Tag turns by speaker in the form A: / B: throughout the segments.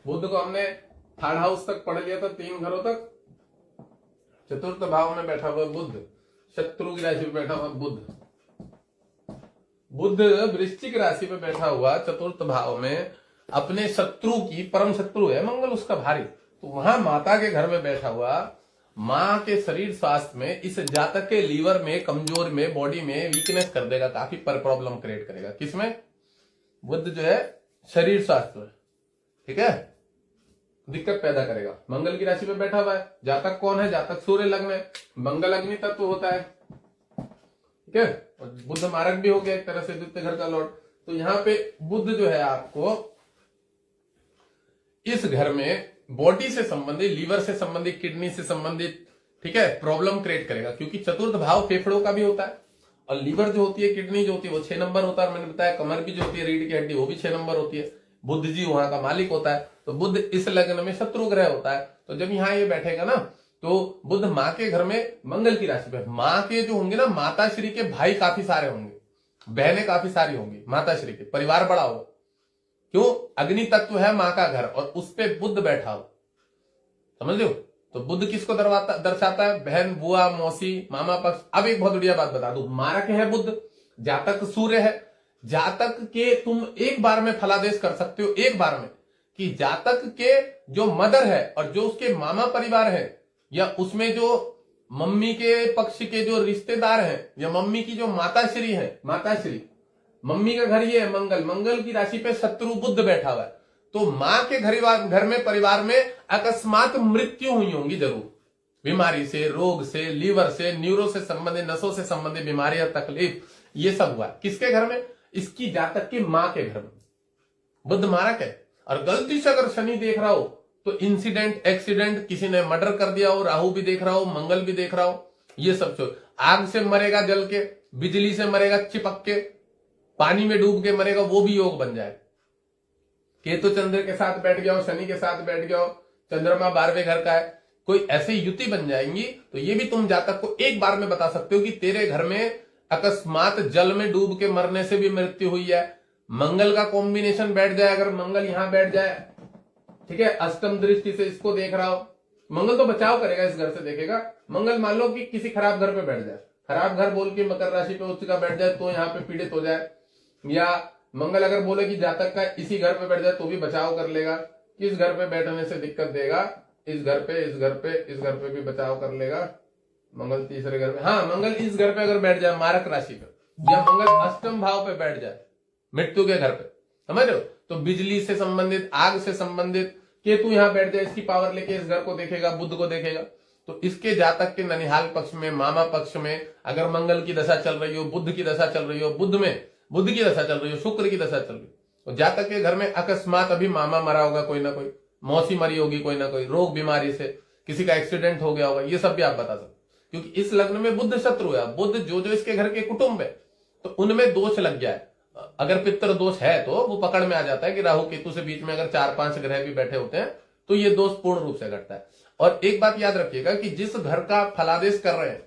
A: बुध को हमने third house तक पढ़ लिया था, 3 घरों तक। चतुर्थ भाव में बैठा हुआ बुध, शत्रु की राशि में बैठा हुआ बुध। बुध वृश्चिक राशि में बैठा हुआ चतुर्थ भाव में अपने शत्रु की, परम शत्रु है मंगल उसका भारी, तो वहां माता के घर में बैठा हुआ मां के शरीर स्वास्थ्य में, इस जातक के लीवर में, कमजोर में, बॉडी में वीकनेस कर देगा, काफी प्रॉब्लम क्रिएट करेगा। किसमें? बुध जो है शरीर स्वास्थ्य में, ठीक है, दिक्कत पैदा करेगा। मंगल की राशि में बैठा हुआ है। जातक कौन है? जातक सूर्य लग्न है, मंगल अग्नि तत्व होता है, ठीक है, और बुध मारक भी हो गया एक तरह से, द्वितीय घर का लॉर्ड। तो यहाँ पे बुध जो है आपको इस घर में बॉडी से संबंधित, लीवर से संबंधित, किडनी से संबंधित, ठीक है, प्रॉब्लम क्रिएट करेगा। क्योंकि चतुर्थ भाव फेफड़ों का भी होता है, और लीवर जो होती है, किडनी जो होती है वो 6 नंबर होता है, और मैंने बताया कमर भी जो होती है, रीढ़ की हड्डी, वो भी 6 नंबर होती है। बुध जी वहां का मालिक होता है। तो बुध इस लग्न में शत्रु ग्रह होता है। तो जब यहाँ ये बैठेगा ना, तो बुध माँ के घर में मंगल की राशि पे, माँ के जो होंगे ना, माता श्री के भाई काफी सारे होंगे, बहनें काफी सारी होंगी, माता श्री के परिवार बड़ा होगा। क्यों? अग्नि तत्व है माँ का घर, और उस पे बुध बैठा हो, समझ लो। तो बुध किसको दर्शाता है? बहन, बुआ, मौसी, मामा पक्ष। अब एक बहुत बढ़िया बात बता दूं, मारक है बुध, जातक सूर्य है। जातक के तुम एक बार में फलादेश कर सकते हो, एक बार में, कि जातक के जो मदर है और जो उसके मामा परिवार है, या उसमें जो मम्मी के पक्ष के जो रिश्तेदार हैं, या मम्मी की जो माताश्री है, माताश्री, मम्मी का घर ये है मंगल, मंगल की राशि पे शत्रु बुध बैठा हुआ है। तो मां के घर में, परिवार में अकस्मात मृत्यु हुई होंगी जरूर, बीमारी से, रोग से, लीवर से, न्यूरो से संबंधित, नसों से संबंधित बीमारियां, तकलीफ, ये सब हुआ। किसके घर में? इसकी जातक की मां के घर में। बुध मारक है, और गलती से अगर शनि देख रहा हो तो इंसिडेंट, एक्सीडेंट, किसी ने मर्डर कर दिया हो, राहु भी देख रहा हो, मंगल भी देख रहा हो, ये सब चो। आग से मरेगा जल के, बिजली से मरेगा चिपक के, पानी में डूब के मरेगा, वो भी योग बन जाए। केतु चंद्र के साथ बैठ गया हो, शनि के साथ बैठ गया हो, चंद्रमा 12वें घर का है, कोई ऐसी युति बन जाएंगी। तो ये भी तुम जातक को एक बार में बता सकते हो कि तेरे घर में अकस्मात जल में डूब के मरने से भी मृत्यु हुई है। मंगल का कॉम्बिनेशन बैठ जाए, अगर मंगल यहां बैठ जाए, ठीक है, अष्टम दृष्टि से इसको देख रहा हो, मंगल तो बचाव करेगा, इस घर से देखेगा। मंगल मान लो कि किसी खराब घर पे बैठ जाए, खराब घर बोल के मकर राशि पे उच्च का बैठ जाए तो यहाँ पे पीड़ित हो जाए, या मंगल अगर बोले कि जातक का इसी घर पे बैठ जाए तो भी बचाव कर लेगा। किस घर पे बैठने से दिक्कत देगा? इस घर पे, इस घर पे, इस घर पे भी बचाव कर लेगा। मंगल तीसरे घर में, हाँ, मंगल इस घर पे अगर बैठ जाए मारक राशि पे, या मंगल अष्टम भाव पे बैठ जाए मृत्यु के घर पे, समझ लो, तो बिजली से संबंधित, आग से संबंधित, केतु यहां बैठ जाए, इसकी पावर लेके इस घर को देखेगा, बुध को देखेगा। तो इसके जातक के ननिहाल पक्ष में, मामा पक्ष में अगर मंगल की दशा चल रही हो, बुध की दशा चल रही हो, बुध की दशा चल रही हो, शुक्र की दशा चल रही हो, तो जातक के घर में अकस्मात अभी मामा मरा होगा कोई ना कोई, मौसी मरी होगी कोई ना कोई, रोग बीमारी से किसी का एक्सीडेंट हो गया होगा, ये सब भी आप बता सकते। क्योंकि इस लग्न में बुध शत्रु है। बुध जो जो इसके घर के कुटुंब है तो उनमें दोष लग गया है। अगर पितृ दोष है तो वो पकड़ में आ जाता है कि राहु केतु से बीच में अगर 4-5 ग्रह भी बैठे होते हैं तो ये दोष पूर्ण रूप से घटता है। और एक बात याद रखिएगा कि जिस घर का फलादेश कर रहे हैं,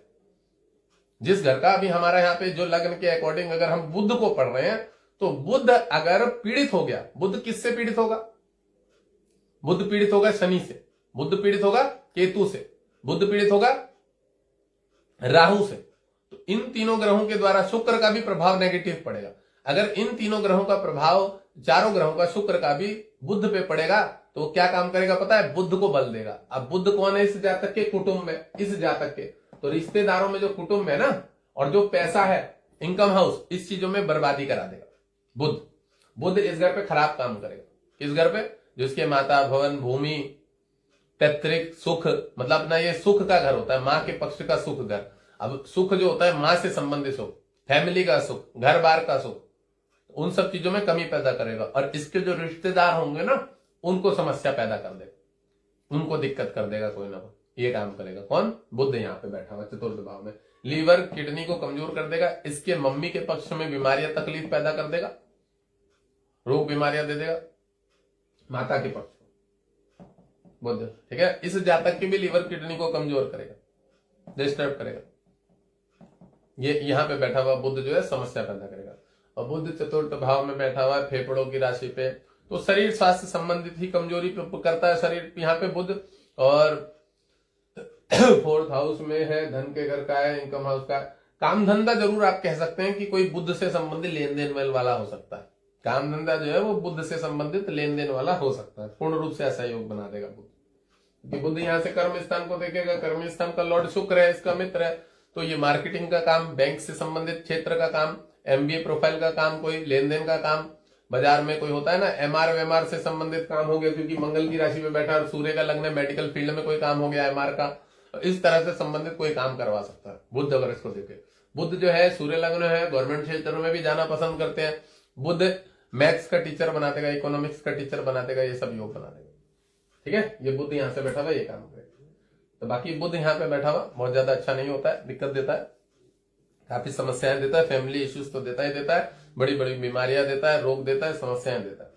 A: जिस घर का अभी हमारा यहाँ पे जो लग्न के अकॉर्डिंग अगर हम बुध को पढ़ रहे हैं, तो बुध अगर पीड़ित हो गया, बुध किससे पीड़ित होगा? बुध पीड़ित होगा शनि से, बुध पीड़ित होगा केतु से, बुध पीड़ित होगा राहु से। तो इन तीनों ग्रहों के द्वारा शुक्र का भी प्रभाव नेगेटिव पड़ेगा। अगर इन तीनों ग्रहों का प्रभाव, चारों ग्रहों का, शुक्र का भी बुध पे पड़ेगा तो क्या काम करेगा पता है? बुध को बल देगा। अब बुध कौन है? इस जातक के कुटुंब में, इस जातक के, तो रिश्तेदारों में जो कुटुंब है ना, और जो पैसा है, इनकम हाउस, इस चीजों में बर्बादी करा देगा बुध। बुध इस घर पे खराब काम करेगा। किस घर पे? जिसके माता, भवन, भूमि, पैतृक सुख, मतलब अपना ये सुख का घर होता है, माँ के पक्ष का सुख घर। अब सुख जो होता है माँ से संबंधित सुख, फैमिली का सुख, घर बार का सुख, उन सब चीजों में कमी पैदा करेगा। और इसके जो रिश्तेदार होंगे ना, उनको समस्या पैदा कर देगा, उनको दिक्कत कर देगा कोई ना कोई, ये काम करेगा। कौन? बुध यहाँ पे बैठा हुआ चतुर्थ भाव में। लीवर, किडनी को कमजोर कर देगा। इसके मम्मी के पक्ष में बीमारियां, तकलीफ पैदा कर देगा, रोग बीमारियां दे देगा माता के पक्ष में बुध, ठीक है। इस जातक की भी लीवर, किडनी को कमजोर करेगा, डिस्टर्ब करेगा। ये यहां पे बैठा हुआ बुध जो है समस्या पैदा करेगा। और बुध चतुर्थ भाव में बैठा हुआ है फेफड़ों की राशि पे, तो शरीर स्वास्थ्य संबंधित ही कमजोरी पे करता है शरीर यहाँ पे बुध। और 4th हाउस में है, धन के घर का है, इनकम हाउस का। काम धंधा जरूर आप कह सकते हैं कि कोई बुध से संबंधित लेन देन वाला हो सकता है। काम धंधा जो है वो बुध से संबंधित लेन देन वाला हो सकता है, पूर्ण रूप से ऐसा योग बना देगा बुध। कि बुध यहाँ से कर्म स्थान को देखेगा, कर्म स्थान का लॉर्ड शुक्र है, इसका मित्र है, तो ये मार्केटिंग का काम, बैंक से संबंधित क्षेत्र का काम, MBA प्रोफाइल का काम, कोई लेन देन का काम, बाजार में कोई होता है ना MR से संबंधित काम हो गया, क्योंकि मंगल की राशि में बैठा और सूर्य का लग्न है, मेडिकल फील्ड में कोई काम हो गया MR का, इस तरह से संबंधित कोई काम करवा सकता है बुध। अगर इसको देखे, बुध जो है सूर्य लग्न है, गवर्नमेंट क्षेत्र में भी जाना पसंद करते हैं। बुध मैथ्स का टीचर बना देगा, इकोनॉमिक्स का टीचर बना देगा, ये सब योग बना देगा। ठीक है, ये बुध यहाँ से बैठा हुआ ये काम करेगा। तो बाकी बुध यहाँ पे बैठा हुआ बहुत ज्यादा अच्छा नहीं होता है, दिक्कत देता है, काफी समस्याएं देता है, फैमिली इश्यूज तो देता ही देता है, बड़ी बड़ी बीमारियां देता है, रोग देता है, समस्याएं देता है।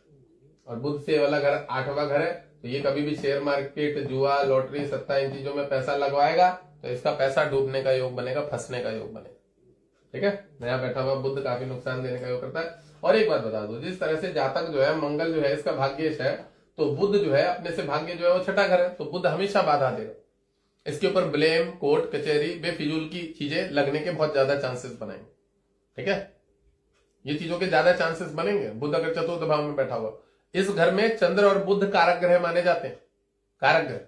A: और बुध से वाला घर 8वां घर है, तो ये कभी भी शेयर मार्केट, जुआ, लॉटरी, सट्टा, इन चीजों में पैसा लगवाएगा तो इसका पैसा डूबने का योग बनेगा, फंसने का योग बनेगा। ठीक है, नया बैठा हुआ बुध काफी नुकसान देने का योग करता है। और एक बात बता दो, जिस तरह से जातक जो है, मंगल जो है इसका भाग्येश है, तो बुध जो है अपने से भाग्य जो है वो 6ठा घर है, तो बुध हमेशा बाधा देगा। इसके ऊपर ब्लेम, कोर्ट कचहरी, बेफिजूल की चीजें लगने के बहुत ज्यादा चांसेस बनेंगे। ठीक है, ये चीजों के ज्यादा चांसेस बनेंगे। बुध अगर 4th भाव में बैठा हुआ, इस घर में चंद्र और बुध कारक ग्रह माने जाते हैं, कारक ग्रह।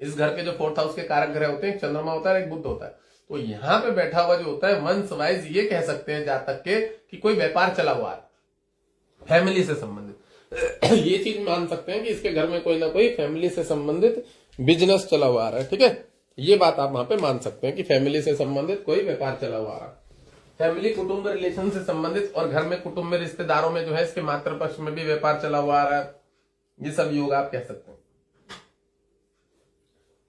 A: इस घर के जो 4th हाउस के कारक ग्रह होते हैं, एक चंद्रमा होता है, एक बुध होता है। तो यहां पे बैठा हुआ जो होता है, वंश वाइज ये कह सकते हैं जातक के कि कोई व्यापार चला हुआ है फैमिली से संबंधित। ये चीज मान सकते हैं कि इसके घर में कोई ना कोई फैमिली से संबंधित बिजनेस चला हुआ आ रहा है। ठीक है, ये बात आप वहां पे मान सकते हैं कि फैमिली से संबंधित कोई व्यापार चला हुआ आ रहा है, फैमिली कुटुंब रिलेशन से संबंधित। और घर में कुटुंब में रिश्तेदारों में जो है इसके मातृ पक्ष में भी व्यापार चला हुआ आ रहा है, ये सब योग आप कह सकते हैं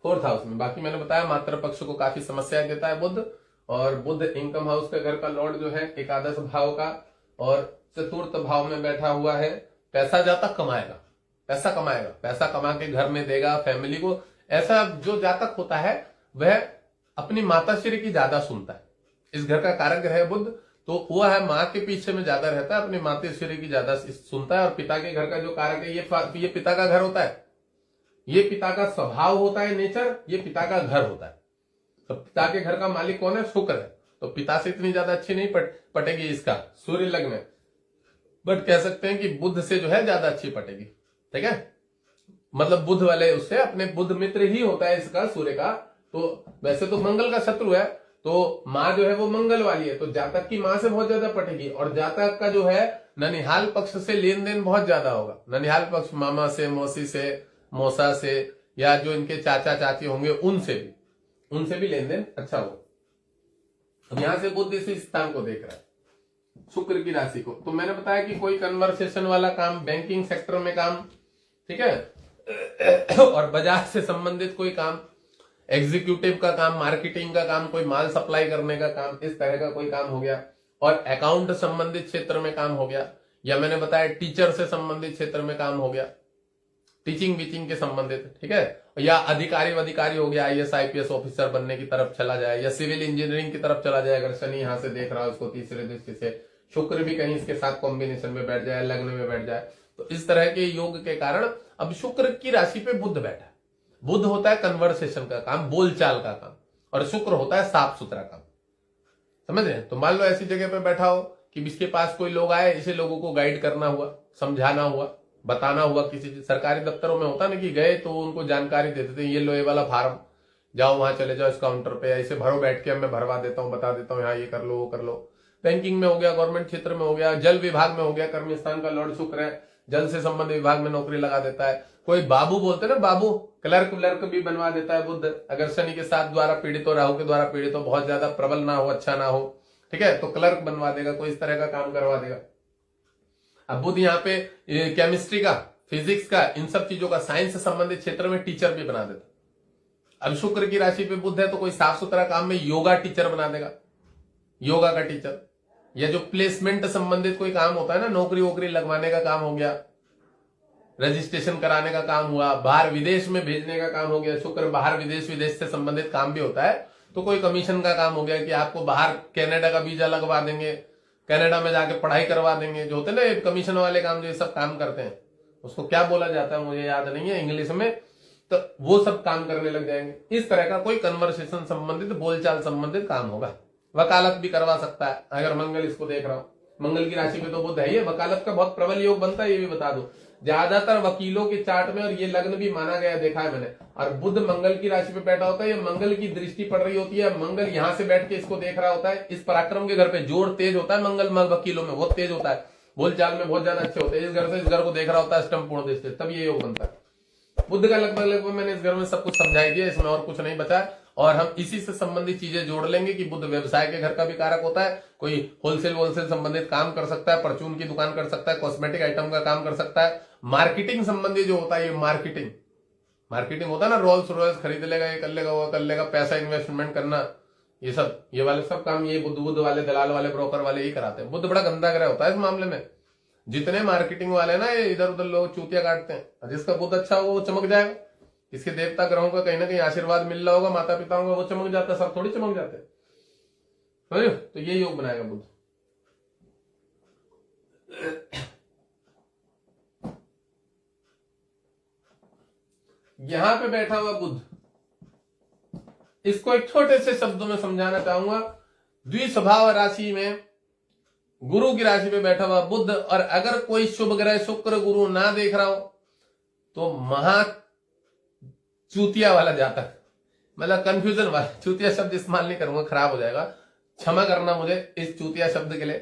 A: 4th हाउस में। बाकी मैंने बताया मातृ पक्ष को काफी समस्या देता है बुध। और बुध इनकम हाउस का घर का लॉर्ड जो है एकादश भाव का, और 4th भाव में बैठा हुआ है। पैसा जातक कमाएगा, पैसा कमाएगा, पैसा कमा के घर में देगा, फैमिली को। ऐसा जो जातक होता है वह अपनी माताश्री की ज्यादा सुनता है। इस घर का कारक ग्रह है बुध, तो वो है माँ के पीछे में ज्यादा रहता है, अपनी माताश्री की ज्यादा सुनता है। और पिता के घर का जो कारक है ये पिता का घर होता है, ये पिता का स्वभाव होता है, नेचर, ये पिता का घर होता है। तो पिता के घर का मालिक कौन है? शुक्र है। तो पिता से इतनी ज्यादा अच्छी नहीं पटेगी इसका सूर्य लग्न है, बट कह सकते हैं कि बुध से जो है ज्यादा अच्छी पटेगी। ठीक है, मतलब बुध वाले उससे अपने बुध मित्र ही होता है इसका सूर्य का। तो वैसे तो मंगल का शत्रु है, तो माँ जो है वो मंगल वाली है, तो जातक की माँ से बहुत ज्यादा पटेगी। और जातक का जो है ननिहाल पक्ष से लेन देन बहुत ज्यादा होगा। ननिहाल पक्ष मामा से, मौसी से, मौसा से, या जो इनके चाचा चाची होंगे उनसे भी लेन देन अच्छा होगा। अब यहां से बुध इस स्थान को देख रहा है, शुक्र की राशि को। तो मैंने बताया कि कोई कन्वर्सेशन वाला काम, बैंकिंग सेक्टर में काम, ठीक है, और बाजार से संबंधित कोई काम, एग्जीक्यूटिव का काम, मार्केटिंग का काम, कोई माल सप्लाई करने का काम, इस तरह का कोई काम हो गया। और अकाउंट संबंधित क्षेत्र में काम हो गया, या मैंने बताया टीचर से संबंधित क्षेत्र में काम हो गया, टीचिंग वीचिंग के संबंधित। ठीक है, या अधिकारी हो गया, IAS IPS ऑफिसर बनने की तरफ चला जाए, या सिविल इंजीनियरिंग की तरफ चला जाए। अगर शनि यहां से देख रहा है उसको तीसरे दृष्टि से, शुक्र भी कहीं इसके साथ कॉम्बिनेशन में बैठ जाए, लग्न में बैठ जाए, तो इस तरह के योग के कारण अब शुक्र की राशि पे बुध बैठा है। बुध होता है कन्वर्सेशन का काम, बोलचाल का काम, और शुक्र होता है साफ सुथरा काम। समझ रहे हैं? तो मान लो ऐसी जगह पे बैठा हो कि इसके पास कोई लोग आए, इसे लोगों को गाइड करना हुआ, समझाना हुआ, बताना हुआ। किसी सरकारी दफ्तरों में होता ना कि गए तो उनको जानकारी देते थे, ये लो ये वाला फार्म, जाओ वहां चले जाओ इस काउंटर पे, ऐसे भरो बैठ के, मैं भरवा देता हूँ, बता देता हूँ, यहाँ ये कर लो वो कर लो। बैंकिंग में हो गया, गवर्नमेंट क्षेत्र में हो गया, जल विभाग में हो गया, कर्म स्थान का लॉर्ड शुक्र है, जल से संबंधित विभाग में नौकरी लगा देता है। कोई बाबू बोलते ना, बाबू, क्लर्क भी बनवा देता है बुध, अगर शनि के साथ द्वारा पीड़ित हो, राहु के द्वारा पीड़ित हो, बहुत ज्यादा प्रबल ना हो, अच्छा ना हो, ठीक है, तो क्लर्क बनवा देगा, कोई इस तरह का काम करवा देगा। अब बुध यहाँ पे केमिस्ट्री का, फिजिक्स का, इन सब चीजों का, साइंस से संबंधित क्षेत्र में टीचर भी बना देता। अब शुक्र की राशि पे बुध है, तो कोई साफ सुथरा काम में योगा टीचर बना देगा, योगा का टीचर। या जो प्लेसमेंट संबंधित कोई काम होता है ना, नौकरी वोकरी लगवाने का काम हो गया, रजिस्ट्रेशन कराने का काम हुआ, बाहर विदेश में भेजने का काम हो गया, शुक्र बाहर विदेश से संबंधित काम भी होता है। तो कोई कमीशन का काम हो गया कि आपको बाहर कनाडा का वीजा लगवा देंगे, कनाडा में जाके पढ़ाई करवा देंगे, जो होते हैं ना कमीशन वाले काम, जो ये सब काम करते हैं, उसको क्या बोला जाता है मुझे याद नहीं है इंग्लिश में, तो वो सब काम करने लग जाएंगे। इस तरह का कोई कन्वर्सेशन संबंधित, बोलचाल संबंधित काम होगा। वकालत भी करवा सकता है अगर मंगल इसको देख रहा हो, मंगल की राशि पे तो बुध है ही, वकालत का बहुत प्रबल योग बनता है, ये भी बता दो। ज्यादातर वकीलों के चार्ट में, और ये लग्न भी माना गया, देखा है मैंने, और बुध मंगल की राशि पे बैठा होता है, ये मंगल की दृष्टि पड़ रही होती है, मंगल यहां से बैठ के इसको देख रहा होता है। इस पराक्रम के घर पे जोर तेज होता है, मंगल वकीलों में बहुत तेज होता है, बोलचाल में बहुत ज्यादा अच्छे होते हैं। इस घर से इस घर को देख रहा होता है अष्टम पूर्ण दृष्टि, तब ये योग बनता है। बुध का लगभग मैंने इस घर में सब कुछ समझाई दिया, इसमें और कुछ नहीं बचा। और हम इसी से संबंधित चीजें जोड़ लेंगे कि बुध व्यवसाय के घर का भी कारक होता है, कोई होलसेल वोलसेल संबंधित काम कर सकता है, परचून की दुकान कर सकता है, कॉस्मेटिक आइटम का काम कर सकता है, मार्केटिंग संबंधी जो होता है, ये मार्केटिंग होता है ना, रोल्स रॉयल्स खरीद लेगा, ये कर लेगा, वो कर लेगा, पैसा इन्वेस्टमेंट करना, ये सब, ये वाले सब काम ये बुध वाले, दलाल वाले, ब्रोकर वाले ही कराते हैं। बुध बड़ा गंदा ग्रह होता है इस मामले में। जितने मार्केटिंग वाले ना, ये इधर उधर लोग चूतिया काटते हैं, जिसका बुध अच्छा हो वो चमक जाएगा, इसके देवता ग्रहों का कहीं ना कहीं आशीर्वाद मिल रहा होगा, माता पिताओं का, वो चमक जाता है, सब थोड़ी चमक जाते हैं। तो ये योग बनाएगा बुध। यहां पे बैठा हुआ बुध, इसको एक छोटे से शब्दों में समझाना चाहूंगा। द्विस्वभाव राशि में गुरु की राशि पे बैठा हुआ बुध, और अगर कोई शुभ ग्रह शुक्र गुरु ना देख रहा हो तो महा चूतिया वाला जातक, मतलब कंफ्यूजन वाला, चूतिया शब्द इस्तेमाल नहीं करूंगा, खराब हो जाएगा, क्षमा करना मुझे इस चूतिया शब्द के लिए,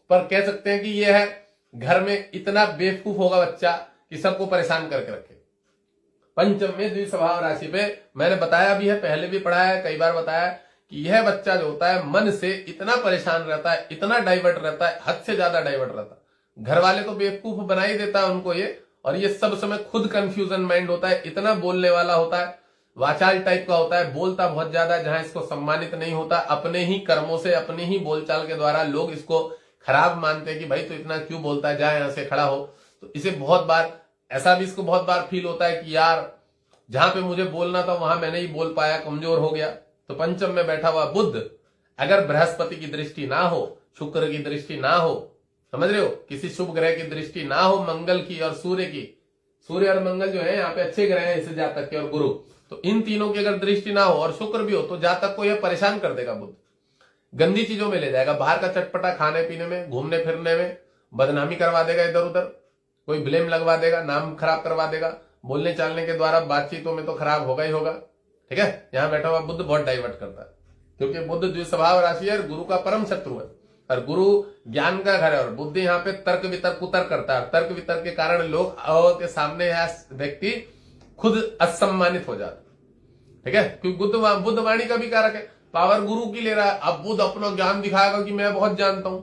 A: पर कह सकते हैं कि यह है घर में इतना बेवकूफ होगा बच्चा कि सबको परेशान करके रखे। पंचम में द्विस्वभाव राशि पे मैंने बताया भी है, पहले भी पढ़ा है, कई बार बताया कि यह बच्चा जो होता है मन से इतना परेशान रहता है, इतना डाइवर्ट रहता है, हद से ज्यादा डाइवर्ट रहता है। घर वाले तो बेवकूफ बना ही देता है उनको ये, और ये सब समय खुद कंफ्यूजन माइंड होता है, इतना बोलने वाला होता है, वाचाल टाइप का होता है, बोलता बहुत ज्यादा है, जहां इसको सम्मानित नहीं होता। अपने ही कर्मों से, अपने ही बोलचाल के द्वारा लोग इसको खराब मानते हैं कि भाई तो इतना क्यों बोलता है, जाए यहां से खड़ा हो। तो इसे बहुत बार ऐसा भी इसको बहुत बार फील होता है कि यार जहां पे मुझे बोलना था वहां मैं नहीं बोल पाया, कमजोर हो गया। तो पंचम में बैठा हुआ बुध, अगर बृहस्पति की दृष्टि ना हो, शुक्र की दृष्टि ना हो, समझ रहे हो, किसी शुभ ग्रह की दृष्टि ना हो, मंगल की और सूर्य की, सूर्य और मंगल जो है यहाँ पे अच्छे ग्रह हैं इस जातक के, और गुरु, तो इन तीनों की अगर दृष्टि ना हो और शुक्र भी हो तो जातक को यह परेशान कर देगा बुध, गंदी चीजों में ले जाएगा, बाहर का चटपटा खाने पीने में, घूमने फिरने में, बदनामी करवा देगा इधर उधर, कोई ब्लेम लगवा देगा, नाम खराब करवा देगा, बोलने चालने के द्वारा बातचीतों में तो खराब होगा ही होगा। ठीक है, यहां बैठा हुआ बुध बहुत डाइवर्ट करता है, क्योंकि बुध द्विस्वभाव राशि है, गुरु का परम शत्रु है, और गुरु ज्ञान का घर है, और बुद्ध यहाँ पे तर्क वितर्क कुतर्क करता है। तर्क वितर्क के कारण लोग के सामने व्यक्ति खुद असम्मानित हो जाता। ठीक है, क्योंकि बुद्ध वाणी का भी कारक है, पावर गुरु की ले रहा है। अब बुद्ध अपना ज्ञान दिखाएगा कि मैं बहुत जानता हूं,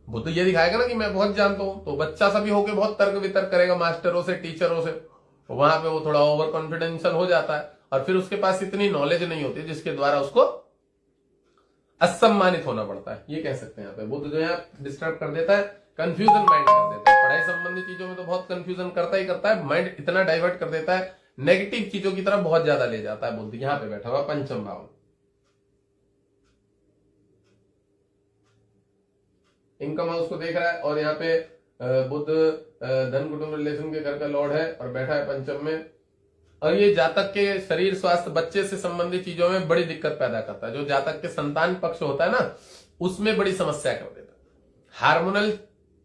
A: बुद्ध ये दिखाएगा ना कि मैं बहुत जानता हूं, तो बच्चा सभी होके बहुत तर्क वितर्क करेगा मास्टरों से, टीचरों से, तो वहां पे वो थोड़ा ओवर कॉन्फिडेंशियल हो जाता है, और फिर उसके पास इतनी नॉलेज नहीं होती जिसके द्वारा उसको असम्मानित होना पड़ता है। ये कह सकते हैं यहाँ पे बुद्ध जो है डिस्टर्ब कर देता है, कंफ्यूजन माइंड कर देता है। पढ़ाई संबंधी चीजों में तो बहुत कंफ्यूजन करता ही करता है, माइंड इतना डाइवर्ट कर देता है, नेगेटिव चीजों की तरफ बहुत ज्यादा ले जाता है बुद्ध। यहाँ पे बैठा हुआ पंचम भाव, इनकम हाउस को देख रहा है, और यहाँ पे बुद्ध धन कुटुंब रिलेशन के घर का लॉर्ड है और बैठा है पंचम में, और ये जातक के शरीर स्वास्थ्य बच्चे से संबंधित चीजों में बड़ी दिक्कत पैदा करता है। जो जातक के संतान पक्ष होता है ना, उसमें बड़ी समस्या कर देता है, हार्मोनल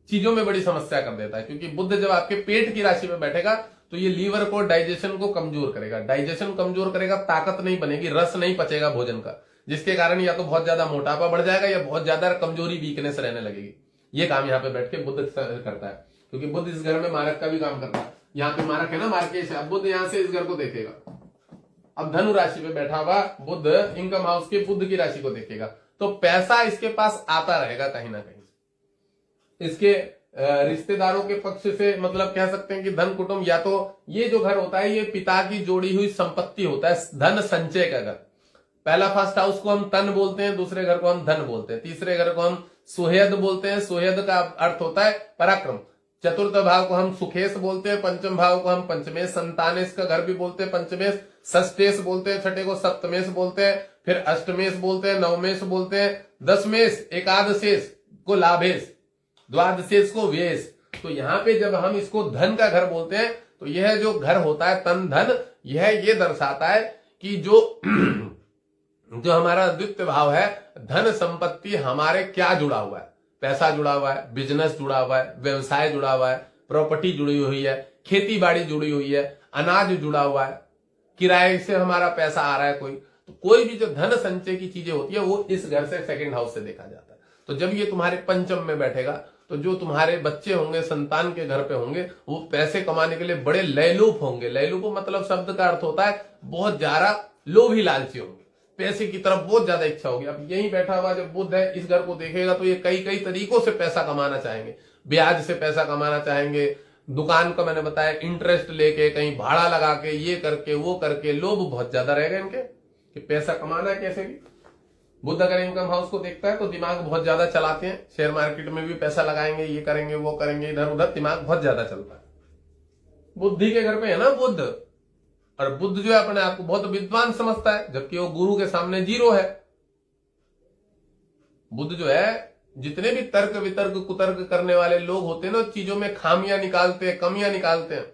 A: चीजों में बड़ी समस्या कर देता है, क्योंकि बुद्ध जब आपके पेट की राशि में बैठेगा तो ये लीवर को, डाइजेशन को कमजोर करेगा, डाइजेशन कमजोर करेगा, ताकत नहीं बनेगी, रस नहीं पचेगा भोजन का, जिसके कारण या तो बहुत ज्यादा मोटापा बढ़ जाएगा या बहुत ज्यादा कमजोरी, वीकनेस रहने लगेगी। ये काम यहाँ पे बैठ के बुद्ध करता है, क्योंकि बुद्ध इस घर में मारक का भी काम करता है। यहाँ पे मारक है ना, मार्केश है, अब बुद्ध यहाँ से इस घर को देखेगा। अब धनु राशि पे बैठा हुआ बुद्ध इनकम हाउस के बुद्ध की राशि को देखेगा, तो पैसा इसके पास आता रहेगा कहीं ना कहीं। इसके रिश्तेदारों के पक्ष से, मतलब कह सकते हैं कि धन कुटुंब, या तो ये जो घर होता है ये पिता की जोड़ी हुई संपत्ति होता है, धन संचय का घर। पहला फर्स्ट हाउस को हम तन बोलते हैं, दूसरे घर को हम धन बोलते हैं, तीसरे घर को हम सुहेद बोलते हैं। सुहेद का अर्थ होता है पराक्रम। चतुर्थ भाव को हम सुखेश बोलते हैं, पंचम भाव को हम पंचमेश, संतानेश का घर भी बोलते हैं पंचमेश, षष्टेश बोलते हैं, छठे को सप्तमेश बोलते हैं, फिर अष्टमेश बोलते हैं, नवमेश बोलते हैं, दशमेश, एकादशेश को लाभेश, द्वादशेश को व्येश, तो यहाँ पे जब हम इसको धन का घर बोलते हैं तो यह जो घर होता है तन धन, यह ये दर्शाता है कि जो जो हमारा द्वितीय भाव है, धन संपत्ति हमारे क्या जुड़ा हुआ है, पैसा जुड़ा हुआ है, बिजनेस जुड़ा हुआ है, व्यवसाय जुड़ा हुआ है, प्रॉपर्टी जुड़ी हुई है, खेती बाड़ी जुड़ी हुई है, अनाज जुड़ा हुआ है, किराए से हमारा पैसा आ रहा है तो कोई भी जो धन संचय की चीजें होती है वो इस घर से, सेकंड हाउस से देखा जाता है। तो जब ये तुम्हारे पंचम में बैठेगा तो जो तुम्हारे बच्चे होंगे, संतान के घर पे होंगे, वो पैसे कमाने के लिए बड़े लयलूप होंगे। लयलूप मतलब शब्द का अर्थ होता है बहुत ज्यादा लोभी लालची होंगे, पैसे की तरफ बहुत ज्यादा इच्छा होगी। अब यही बैठा हुआ जब बुध है इस घर को देखेगा तो ये कई कई तरीकों से पैसा कमाना चाहेंगे, ब्याज से पैसा कमाना चाहेंगे, दुकान का मैंने बताया इंटरेस्ट लेके, कहीं भाड़ा लगा के, ये करके वो करके, लोभ बहुत ज्यादा रहेगा इनके कि पैसा कमाना है कैसे भी। बुध अगर इनकम हाउस को देखता है तो दिमाग बहुत ज्यादा चलाते हैं, शेयर मार्केट में भी पैसा लगाएंगे, ये करेंगे वो करेंगे, इधर उधर दिमाग बहुत ज्यादा चलता है। बुद्धि के घर पे है ना बुध, और बुध जो है अपने आप को बहुत विद्वान समझता है, जबकि वो गुरु के सामने जीरो है। बुध जो है जितने भी तर्क वितर्क कुतर्क करने वाले लोग होते हैं ना, चीजों में खामियां निकालते हैं, कमियां निकालते हैं।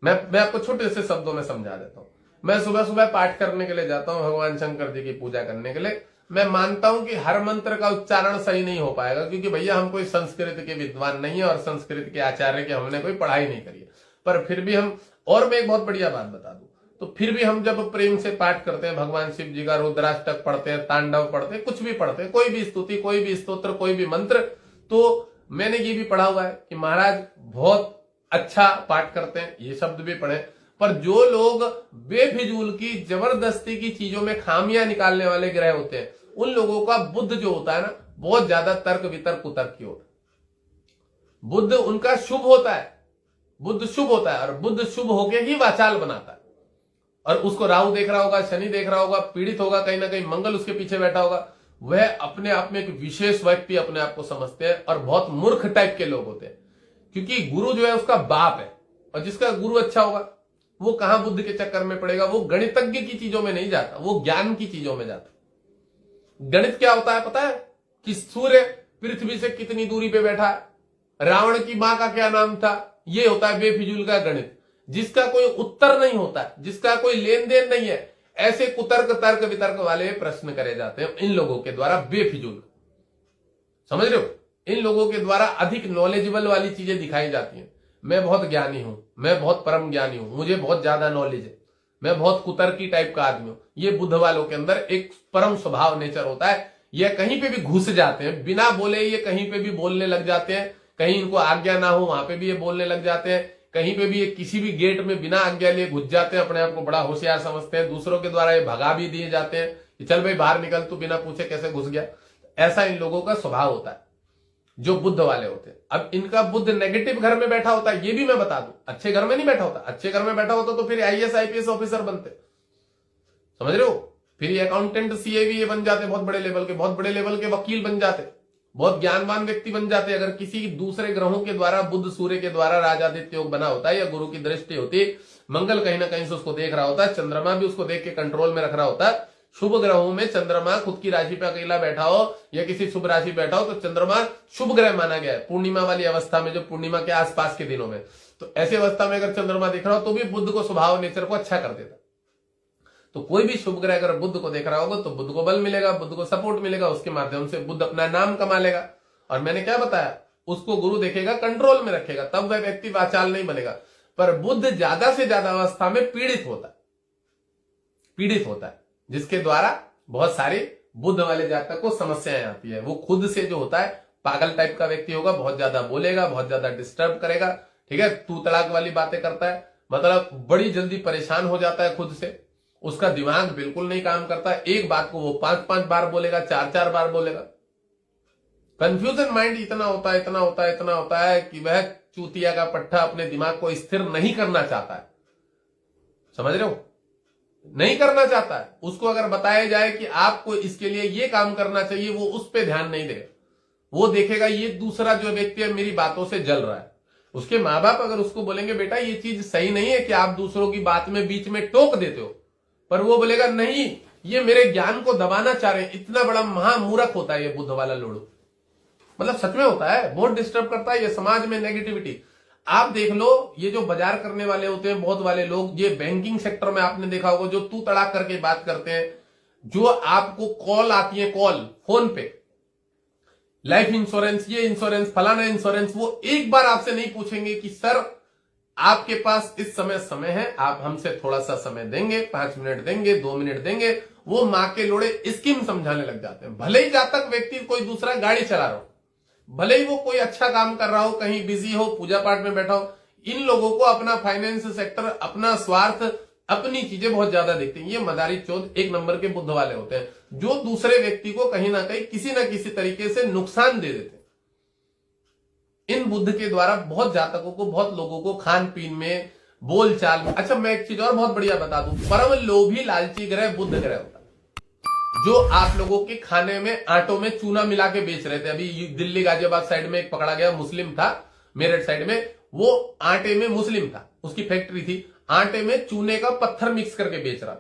A: मैं आपको छोटे से शब्दों में समझा देता हूं। मैं सुबह सुबह पाठ करने के लिए जाता हूं, भगवान शंकर जी की पूजा करने के लिए। मैं मानता हूं कि हर मंत्र का उच्चारण सही नहीं हो पाएगा, क्योंकि भैया हम कोई संस्कृत के विद्वान नहीं है और संस्कृत के आचार्य की हमने कोई पढ़ाई नहीं करी है, पर फिर भी हम, और मैं एक बहुत बढ़िया बात बता दूं, तो फिर भी हम जब प्रेम से पाठ करते हैं, भगवान शिव जी का रुद्राष्टक पढ़ते हैं, तांडव पढ़ते हैं, कुछ भी पढ़ते हैं, कोई भी स्तुति, कोई भी स्तोत्र, कोई भी मंत्र, तो मैंने ये भी पढ़ा हुआ है कि महाराज बहुत अच्छा पाठ करते हैं, ये शब्द भी पढ़े। पर जो लोग बेफिजूल की जबरदस्ती की चीजों में खामियां निकालने वाले ग्रह होते हैं, उन लोगों का बुध जो होता है ना, बहुत ज्यादा तर्क वितर्क कुतर्क की होता है। बुध उनका शुभ होता है, बुध शुभ होता है, और बुध शुभ होके ही वाचाल बनाता है। और उसको राहु देख रहा होगा, शनि देख रहा होगा, पीड़ित होगा, कहीं ना कहीं मंगल उसके पीछे बैठा होगा, वह अपने आप में एक विशेष व्यक्ति अपने आप को समझते हैं और बहुत मूर्ख टाइप के लोग होते हैं, क्योंकि गुरु जो है उसका बाप है, और जिसका गुरु अच्छा होगा वो कहां बुद्ध के चक्कर में पड़ेगा, वो गणितज्ञ की चीजों में नहीं जाता, वो ज्ञान की चीजों में जाता। गणित क्या होता है पता है? कि सूर्य पृथ्वी से कितनी दूरी पे बैठा है, रावण की मां का क्या नाम था, ये होता है बेफिजूल का गणित, जिसका कोई उत्तर नहीं होता, जिसका कोई लेन देन नहीं है। ऐसे कुतर्क तर्क वितर्क वाले प्रश्न करे जाते हैं इन लोगों के द्वारा, बेफिजूल। समझ रहे हो? इन लोगों के द्वारा अधिक नॉलेजेबल वाली चीजें दिखाई जाती हैं। मैं बहुत ज्ञानी हूं, मैं बहुत परम ज्ञानी हूं, मुझे बहुत ज्यादा नॉलेज है, मैं बहुत कुतर्की टाइप का आदमी हूं। ये बुध वालों के अंदर एक परम स्वभाव नेचर होता है। ये कहीं पे भी घुस जाते हैं, बिना बोले ये कहीं पे भी बोलने लग जाते हैं, कहीं इनको आज्ञा ना हो वहां पे भी ये बोलने लग जाते हैं, कहीं पे भी ये किसी भी गेट में बिना आज्ञा लिए घुस जाते हैं, अपने आप को बड़ा होशियार समझते हैं, दूसरों के द्वारा ये भगा भी दिए जाते हैं कि चल भाई बाहर निकल, तू बिना पूछे कैसे घुस गया। ऐसा इन लोगों का स्वभाव होता है जो बुध वाले होते हैं। अब इनका बुध नेगेटिव घर में बैठा होता है, ये भी मैं बता दूं, अच्छे घर में नहीं बैठा होता। अच्छे घर में बैठा होता तो फिर IAS IPS ऑफिसर बनते, समझ रहे हो? फिर ये अकाउंटेंट CA भी ये बन जाते, बहुत बड़े लेवल के, बहुत बड़े लेवल के वकील बन जाते, बहुत ज्ञानवान व्यक्ति बन जाते। अगर किसी दूसरे ग्रहों के द्वारा, बुध सूर्य के द्वारा राजादित्य योग बना होता है, या गुरु की दृष्टि होती, मंगल कहीं ना कहीं से उसको देख रहा होता है, चंद्रमा भी उसको देख के कंट्रोल में रख रहा होता है। शुभ ग्रहों में चंद्रमा खुद की राशि पे अकेला बैठा हो या किसी शुभ राशि बैठा हो तो चंद्रमा शुभ ग्रह माना गया है पूर्णिमा वाली अवस्था में, जो पूर्णिमा के आसपास के दिनों में। तो ऐसी अवस्था में अगर चंद्रमा दिख रहा हो तो भी बुध को, स्वभाव नेचर को अच्छा कर देता। तो कोई भी शुभ ग्रह अगर बुध को देख रहा होगा तो बुध को बल मिलेगा, बुध को सपोर्ट मिलेगा, उसके माध्यम से बुध अपना नाम कमा लेगा। और मैंने क्या बताया, उसको गुरु देखेगा, कंट्रोल में रखेगा, तब वह व्यक्ति वाचाल नहीं बनेगा। पर बुध ज्यादा से ज्यादा अवस्था में पीड़ित होता है, पीड़ित होता है, जिसके द्वारा बहुत सारे बुध वाले जातक को समस्याएं आती है। वो खुद से जो होता है पागल टाइप का व्यक्ति होगा, बहुत ज्यादा बोलेगा, बहुत ज्यादा डिस्टर्ब करेगा, ठीक है, तू तड़ाक वाली बातें करता है, मतलब बड़ी जल्दी परेशान हो जाता है खुद से, उसका दिमाग बिल्कुल नहीं काम करता। एक बात को वो 5-5 बार बोलेगा, 4-4 बार बोलेगा। कंफ्यूजन माइंड इतना होता है, इतना होता है, इतना होता है कि वह चूतिया का पट्टा अपने दिमाग को स्थिर नहीं करना चाहता है। समझ रहे हो? नहीं करना चाहता है। उसको अगर बताया जाए कि आपको इसके लिए ये काम करना चाहिए, वो उस पर ध्यान नहीं देगा। वो देखेगा ये दूसरा जो व्यक्ति है मेरी बातों से जल रहा है। उसके माँ बाप अगर उसको बोलेंगे बेटा ये चीज सही नहीं है कि आप दूसरों की बात में बीच में टोक देते हो, पर वो बोलेगा नहीं ये मेरे ज्ञान को दबाना चाह रहे हैं। इतना बड़ा महामूर्ख होता है ये बुध वाला लोड़ू। मतलब सच में होता है, बहुत डिस्टर्ब करता है ये समाज में नेगेटिविटी। आप देख लो, ये जो बाजार करने वाले होते हैं बहुत वाले लोग, ये बैंकिंग सेक्टर में आपने देखा होगा, जो तू तड़ाक करके बात करते हैं, जो आपको कॉल आती है, कॉल फोन पे, लाइफ इंश्योरेंस, ये इंश्योरेंस, फलाना इंश्योरेंस, वो एक बार आपसे नहीं पूछेंगे कि सर आपके पास इस समय है, आप हमसे थोड़ा सा समय देंगे, 5 मिनट देंगे, 2 मिनट देंगे। वो मां के लोड़े स्कीम समझाने लग जाते हैं। भले ही जब तक व्यक्ति कोई दूसरा गाड़ी चला रहा हो, भले ही वो कोई अच्छा काम कर रहा हो, कहीं बिजी हो, पूजा पाठ में बैठा हो, इन लोगों को अपना फाइनेंस सेक्टर, अपना स्वार्थ, अपनी चीजें बहुत ज्यादा दिखती हैं। ये मदारी चौथ एक नंबर के बुद्ध वाले होते हैं, जो दूसरे व्यक्ति को कहीं ना कहीं किसी ना किसी तरीके से नुकसान दे देते हैं। इन बुद्ध के द्वारा बहुत जातकों को, बहुत लोगों को खान पीन में, बोलचाल में। अच्छा, मैं एक चीज और बहुत बढ़िया बता दूं, परम लोभी लालची ग्रह बुद्ध ग्रह होता है। जो आप लोगों के खाने में आटों में चूना मिला के बेच रहे थे, अभी दिल्ली गाजियाबाद साइड में एक पकड़ा गया, मुस्लिम था, मेरठ साइड में, वो आटे में, मुस्लिम था, उसकी फैक्ट्री थी, आटे में चूने का पत्थर मिक्स करके बेच रहा।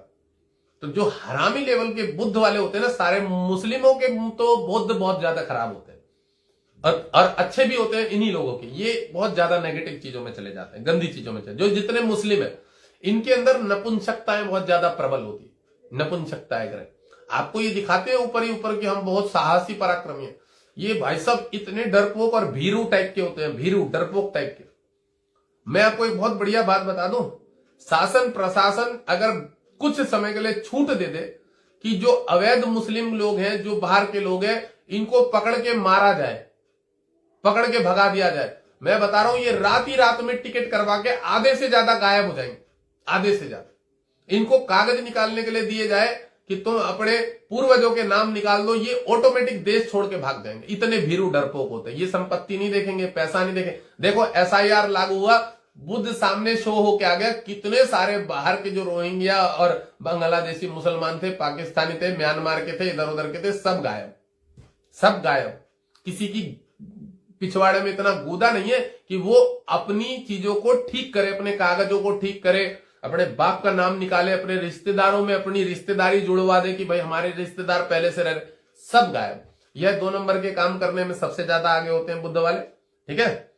A: तो जो हरामी लेवल के बुद्ध वाले होते हैं ना, सारे मुस्लिमों के तो बुद्ध बहुत ज्यादा खराब होते हैं, और अच्छे भी होते हैं इन्हीं लोगों के। ये बहुत ज्यादा नेगेटिव चीजों में चले जाते हैं, गंदी चीजों में चले। जो जितने मुस्लिम है, इनके अंदर नपुंसकताएं बहुत ज्यादा प्रबल होती है, नपुंसकताएं ग्रह आपको ये दिखाते हैं ऊपर ही ऊपर कि हम बहुत साहसी पराक्रमी हैं। ये भाई साहब इतने डरपोक और भीरू टाइप के होते हैं, भीरू डरपोक टाइप के। मैं आपको एक बहुत बढ़िया बात बता दूं, शासन प्रशासन अगर कुछ समय के लिए छूट दे दे कि जो अवैध मुस्लिम लोग हैं, जो बाहर के लोग हैं, इनको पकड़ के मारा जाए, पकड़ के भगा दिया जाए, मैं बता रहा हूं ये रात ही रात में टिकट करवा के आधे से ज्यादा गायब हो जाएंगे, आधे से ज्यादा। इनको कागज निकालने के लिए दिए जाए कि तुम अपने पूर्वजों के नाम निकाल दो, ये ऑटोमेटिक देश छोड़ के भाग जाएंगे। इतने भीरू डरपोक होते हैं। ये संपत्ति नहीं देखेंगे, पैसा नहीं देखेंगे। देखो SIR लागू हुआ, बुद्ध सामने शो होके आ गया, कितने सारे बाहर के जो रोहिंग्या और बांग्लादेशी मुसलमान थे, पाकिस्तानी थे, म्यांमार के थे, इधर उधर के थे, सब गायब, सब गायब। किसी की पिछवाड़े में इतना गूदा नहीं है कि वो अपनी चीजों को ठीक करे, अपने कागजों को ठीक करे, अपने बाप का नाम निकाले, अपने रिश्तेदारों में अपनी रिश्तेदारी जुड़वा दे कि भाई हमारे रिश्तेदार पहले से रह, सब गायब। यह 2 नंबर के काम करने में सबसे ज्यादा आगे होते हैं बुद्ध वाले, ठीक है।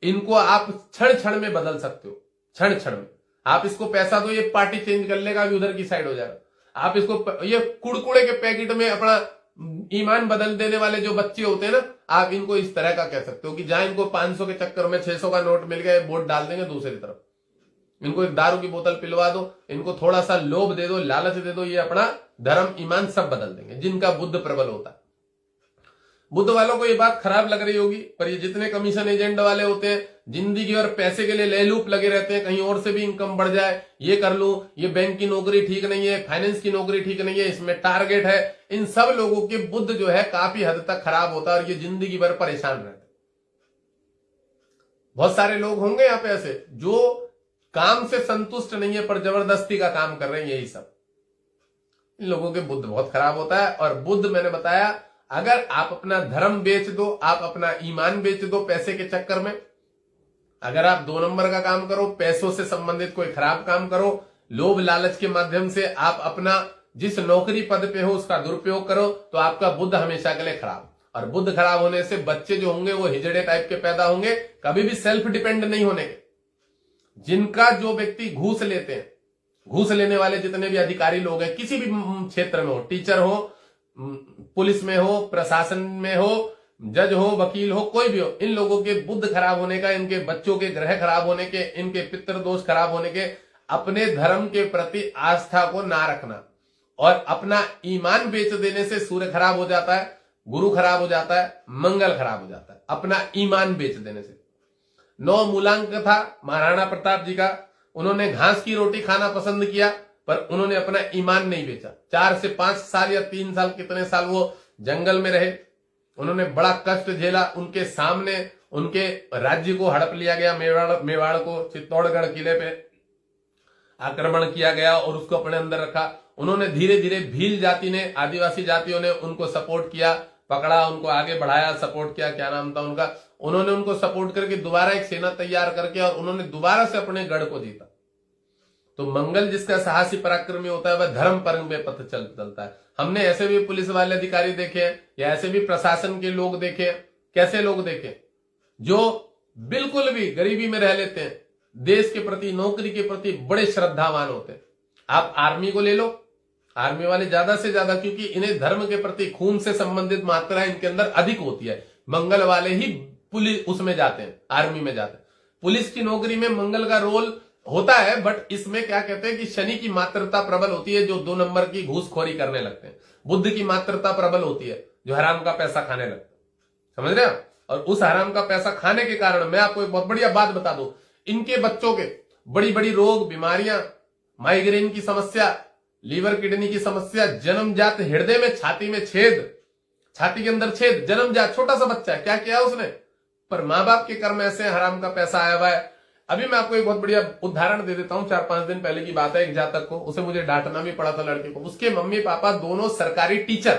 A: इनको आप क्षण क्षण में बदल सकते हो, क्षण क्षण में। आप इसको पैसा दो, ये पार्टी चेंज कर लेगा, अभी उधर की साइड हो जाएगा। आप इसको, ये कुड़कुड़े के पैकेट में अपना ईमान बदल देने वाले जो बच्चे होते हैं ना, आप इनको इस तरह का कह सकते हो कि जहां इनको 500 के चक्कर में 600 का नोट मिल गया, वोट डाल देंगे दूसरी तरफ। इनको एक दारू की बोतल पिलवा दो, इनको थोड़ा सा लोभ दे दो, लालच दे दो, ये अपना धर्म ईमान सब बदल देंगे, जिनका बुद्ध प्रबल होता है। बुद्ध वालों को ये बात खराब लग रही होगी, पर ये जितने कमीशन एजेंट वाले होते हैं, जिंदगी और पैसे के लिए लहलूप लगे रहते हैं, कहीं और से भी इनकम बढ़ जाए, ये कर लूं, ये बैंक की नौकरी ठीक नहीं है, फाइनेंस की नौकरी ठीक नहीं है, इसमें टारगेट है, इन सब लोगों के बुद्ध जो है काफी हद तक खराब होता है और ये जिंदगी भर परेशान रहते। बहुत सारे लोग होंगे यहाँ पे ऐसे जो काम से संतुष्ट नहीं है पर जबरदस्ती का काम कर रहे हैं, यही सब। इन लोगों के बुद्ध बहुत खराब होता है। और बुद्ध, मैंने बताया, अगर आप अपना धर्म बेच दो, आप अपना ईमान बेच दो पैसे के चक्कर में, अगर आप 2 नंबर का काम करो, पैसों से संबंधित कोई खराब काम करो, लोभ लालच के माध्यम से आप अपना जिस नौकरी पद पे हो उसका दुरुपयोग करो, तो आपका बुद्ध हमेशा के लिए खराब। और बुद्ध खराब होने से बच्चे जो होंगे वो हिजड़े टाइप के पैदा होंगे, कभी भी सेल्फ डिपेंड नहीं होने के। जिनका, जो व्यक्ति घूस लेते हैं, घूस लेने वाले जितने भी अधिकारी लोग हैं, किसी भी क्षेत्र में हो, टीचर हो, पुलिस में हो, प्रशासन में हो, जज हो, वकील हो, कोई भी हो, इन लोगों के बुद्ध खराब होने का, इनके बच्चों के ग्रह खराब होने के, इनके पितृ दोष खराब होने के, अपने धर्म के प्रति आस्था को ना रखना और अपना ईमान बेच देने से सूर्य खराब हो जाता है, गुरु खराब हो जाता है, मंगल खराब हो जाता है, अपना ईमान बेच देने से। 9 मूलांक था महाराणा प्रताप जी का, उन्होंने घास की रोटी खाना पसंद किया पर उन्होंने अपना ईमान नहीं बेचा। 4 से 5 साल या 3 साल, कितने साल वो जंगल में रहे, उन्होंने बड़ा कष्ट झेला। उनके सामने उनके राज्य को हड़प लिया गया, मेवाड़ को, चित्तौड़गढ़ किले पे आक्रमण किया गया और उसको अपने अंदर रखा। उन्होंने धीरे धीरे भील जाति ने, आदिवासी जातियों ने उनको सपोर्ट किया, पकड़ा, उनको आगे बढ़ाया, सपोर्ट किया, क्या नाम था उनका, उन्होंने उनको सपोर्ट करके दोबारा एक सेना तैयार करके और उन्होंने दोबारा से अपने गढ़ को जीता। तो मंगल जिसका साहसी पराक्रमी होता है वह धर्म परम पे पथ चलता है। हमने ऐसे भी पुलिस वाले अधिकारी देखे हैं या ऐसे भी प्रशासन के लोग देखे हैं कैसे लोग देखें जो बिल्कुल भी गरीबी में रह लेते हैं, देश के प्रति, नौकरी के प्रति बड़े श्रद्धावान होते हैं। आप आर्मी को ले लो, आर्मी वाले ज्यादा से ज्यादा, क्योंकि इन्हें धर्म के प्रति खून से संबंधित मात्रा इनके अंदर अधिक होती है। मंगल वाले ही पुलिस उसमें जाते हैं, आर्मी में जाते हैं। पुलिस की नौकरी में मंगल का रोल होता है, बट इसमें क्या कहते हैं कि शनि की मात्रता प्रबल होती है, जो 2 नंबर की घूसखोरी करने लगते हैं। बुध की मात्रता प्रबल होती है, जो हराम का पैसा खाने लगते हैं। समझ रहे हैं? और उस हराम का पैसा खाने के कारण मैं आपको एक बहुत बढ़िया बात बता दूं, इनके बच्चों के बड़ी बड़ी रोग, बीमारियां, माइग्रेन की समस्या, लीवर किडनी की समस्या, जन्मजात हृदय में, छाती में छेद, छाती के अंदर छेद, जन्मजात छोटा सा बच्चा है, क्या किया उसने, पर मां बाप के कर्म ऐसे, हराम का पैसा आया हुआ है। अभी मैं आपको एक बहुत बढ़िया उदाहरण दे देता हूं। 4-5 दिन पहले की बात है, एक जातक को, उसे मुझे डांटना भी पड़ा था लड़के को। उसके मम्मी पापा दोनों सरकारी टीचर।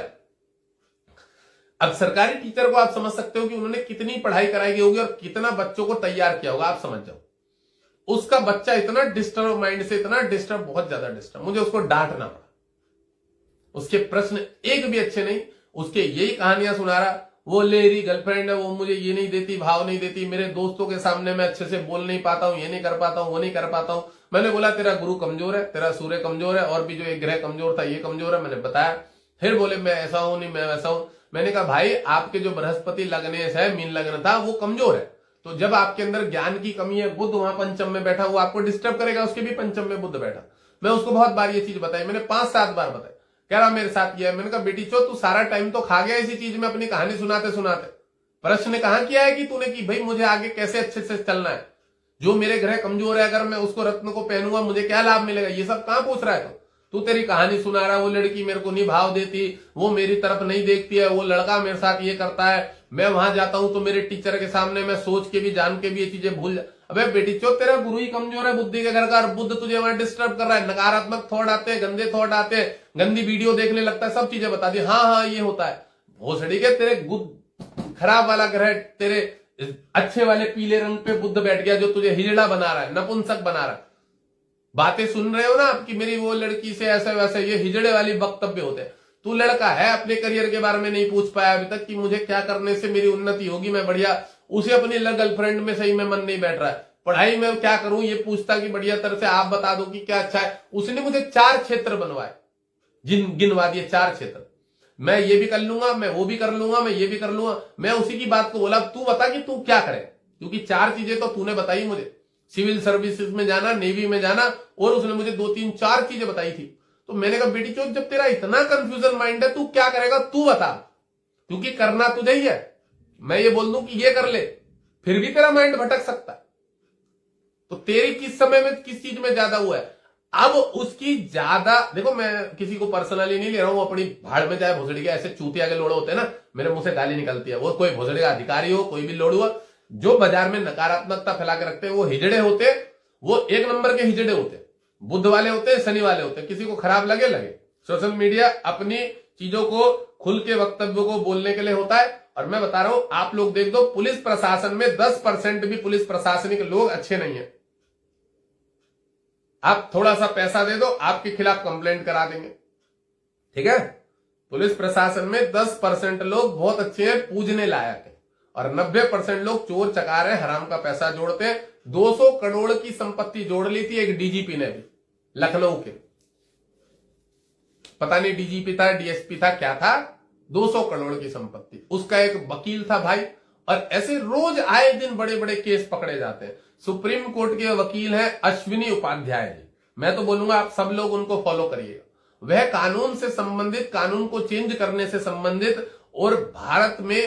A: अब सरकारी टीचर को आप समझ सकते हो कि उन्होंने कितनी पढ़ाई कराई होगी और कितना बच्चों को तैयार किया होगा, आप समझ जाओ। उसका बच्चा इतना डिस्टर्ब माइंड से, इतना डिस्टर्ब, बहुत ज्यादा डिस्टर्ब, मुझे उसको डांटना पड़ा। उसके प्रश्न एक भी अच्छे नहीं, उसके यही कहानियां सुना रहा, वो लेरी गर्लफ्रेंड है, वो मुझे ये नहीं देती, भाव नहीं देती, मेरे दोस्तों के सामने मैं अच्छे से बोल नहीं पाता हूं, ये नहीं कर पाता हूं, वो नहीं कर पाता हूं। मैंने बोला तेरा गुरु कमजोर है, तेरा सूर्य कमजोर है, और भी जो एक ग्रह कमजोर था ये कमजोर है, मैंने बताया। फिर बोले मैं ऐसा हूं नहीं, मैं वैसा हूं। मैंने कहा भाई आपके जो बृहस्पति लग्नेश है, मीन लग्न था, वो कमजोर है, तो जब आपके अंदर ज्ञान की कमी है, बुध वहां पंचम में बैठा, वो आपको डिस्टर्ब करेगा, उसके भी पंचम में बुध बैठा। मैं उसको बहुत बार ये चीज बताई, मैंने 5-7 बार बताई। कह रहा मेरे साथ किया है। मैंने कहा बेटी चो तू सारा टाइम तो खा गया इसी चीज में, अपनी कहानी सुनाते सुनाते। प्रश्न कहां किया है कि तूने कि भाई मुझे आगे कैसे अच्छे से चलना है, जो मेरे ग्रह कमजोर है, अगर मैं उसको रत्न को पहनूंगा मुझे क्या लाभ मिलेगा, ये सब कहां पूछ रहा है तू तेरी कहानी सुना रहा है, वो लड़की मेरे को नहीं भाव देती, वो मेरी तरफ नहीं देखती है, वो लड़का मेरे साथ ये करता है, मैं वहां जाता हूं तो मेरे टीचर के सामने मैं सोच के भी, जान के भी ये चीजें भूल जा। अबे बेटी चो तेरा गुरु ही कमजोर है बुद्धि के घर का, और बुद्ध तुझे वहां डिस्टर्ब कर रहा है, नकारात्मक थॉट आते हैं, गंदे थॉट आते हैं, गंदी वीडियो देखने लगता है, सब चीजें बता दी। हाँ ये होता है, भोसड़ी के तेरे खराब वाला ग्रह तेरे अच्छे वाले पीले रंग पे बुद्ध बैठ गया, जो तुझे हिजड़ा बना रहा है, नपुंसक बना रहा है। बातें सुन रहे हो ना आपकी, मेरी वो लड़की से ऐसा वैसा, ये हिजड़े वाली वक्तव्य होते हैं। तू लड़का है, अपने करियर के बारे में नहीं पूछ पाया अभी तक कि मुझे क्या करने से मेरी उन्नति होगी, मैं बढ़िया, उसे अपनी गर्लफ्रेंड में सही में मन नहीं बैठ रहा है, पढ़ाई में क्या करूं ये पूछता कि बढ़िया तरह से आप बता दो कि क्या अच्छा है। उसने मुझे 4 क्षेत्र बनवाए, गिनवा दिए 4 क्षेत्र, मैं ये भी कर लूंगा, मैं वो भी कर लूंगा, मैं ये भी कर लूंगा। मैं उसी की बात को बोला तू बता कि तू क्या करे, क्योंकि 4 चीजें तो तूने बताई मुझे, सिविल सर्विसेज में जाना, नेवी में जाना, और उसने मुझे 2-3-4 चीजें बताई थी। तो मैंने कहा बेटी चोट जब तेरा इतना कंफ्यूजन माइंड है, तू क्या करेगा तू बता, क्योंकि करना तुझे ही है। मैं ये बोल दूं कि ये कर ले, फिर भी तेरा माइंड भटक सकता है। तो तेरी किस समय में किस चीज में ज्यादा हुआ है, अब उसकी ज्यादा देखो, मैं किसी को पर्सनली नहीं ले रहा हूं, अपनी भाड़ में जाए भोसड़ी के, ऐसे चूतिया के लोड़े होते हैं ना, मेरे मुंह से गाली निकलती है, वो कोई भोसड़ी का अधिकारी हो, कोई भी लोड़ू हो, जो बाजार में नकारात्मकता फैला के रखते हैं, वो हिजड़े होते, वो 1 नंबर के हिजड़े होते, बुध वाले होते, शनि वाले होते। किसी को खराब लगे लगे, सोशल मीडिया अपनी चीजों को खुल के वक्तव्यों को बोलने के लिए होता है। और मैं बता रहा हूं, आप लोग देख दो, पुलिस प्रशासन में 10% भी पुलिस प्रशासनिक लोग अच्छे नहीं है। आप थोड़ा सा पैसा दे दो, आपके खिलाफ कंप्लेंट करा देंगे, ठीक है। पुलिस प्रशासन में 10% लोग बहुत अच्छे हैं, पूजने लायक है, और 90% लोग चोर चकार है, हराम का पैसा जोड़ते हैं। 200 करोड़ की संपत्ति जोड़ ली थी एक डीजीपी ने भी, लखनऊ के, पता नहीं डीजीपी था डीएसपी था क्या था, 200 करोड़ की संपत्ति। उसका एक वकील था भाई, और ऐसे रोज आए दिन बड़े बड़े केस पकड़े जाते हैं। सुप्रीम कोर्ट के वकील हैं अश्विनी उपाध्याय जी, मैं तो बोलूंगा आप सब लोग उनको फॉलो करिएगा। वह कानून से संबंधित, कानून को चेंज करने से संबंधित, और भारत में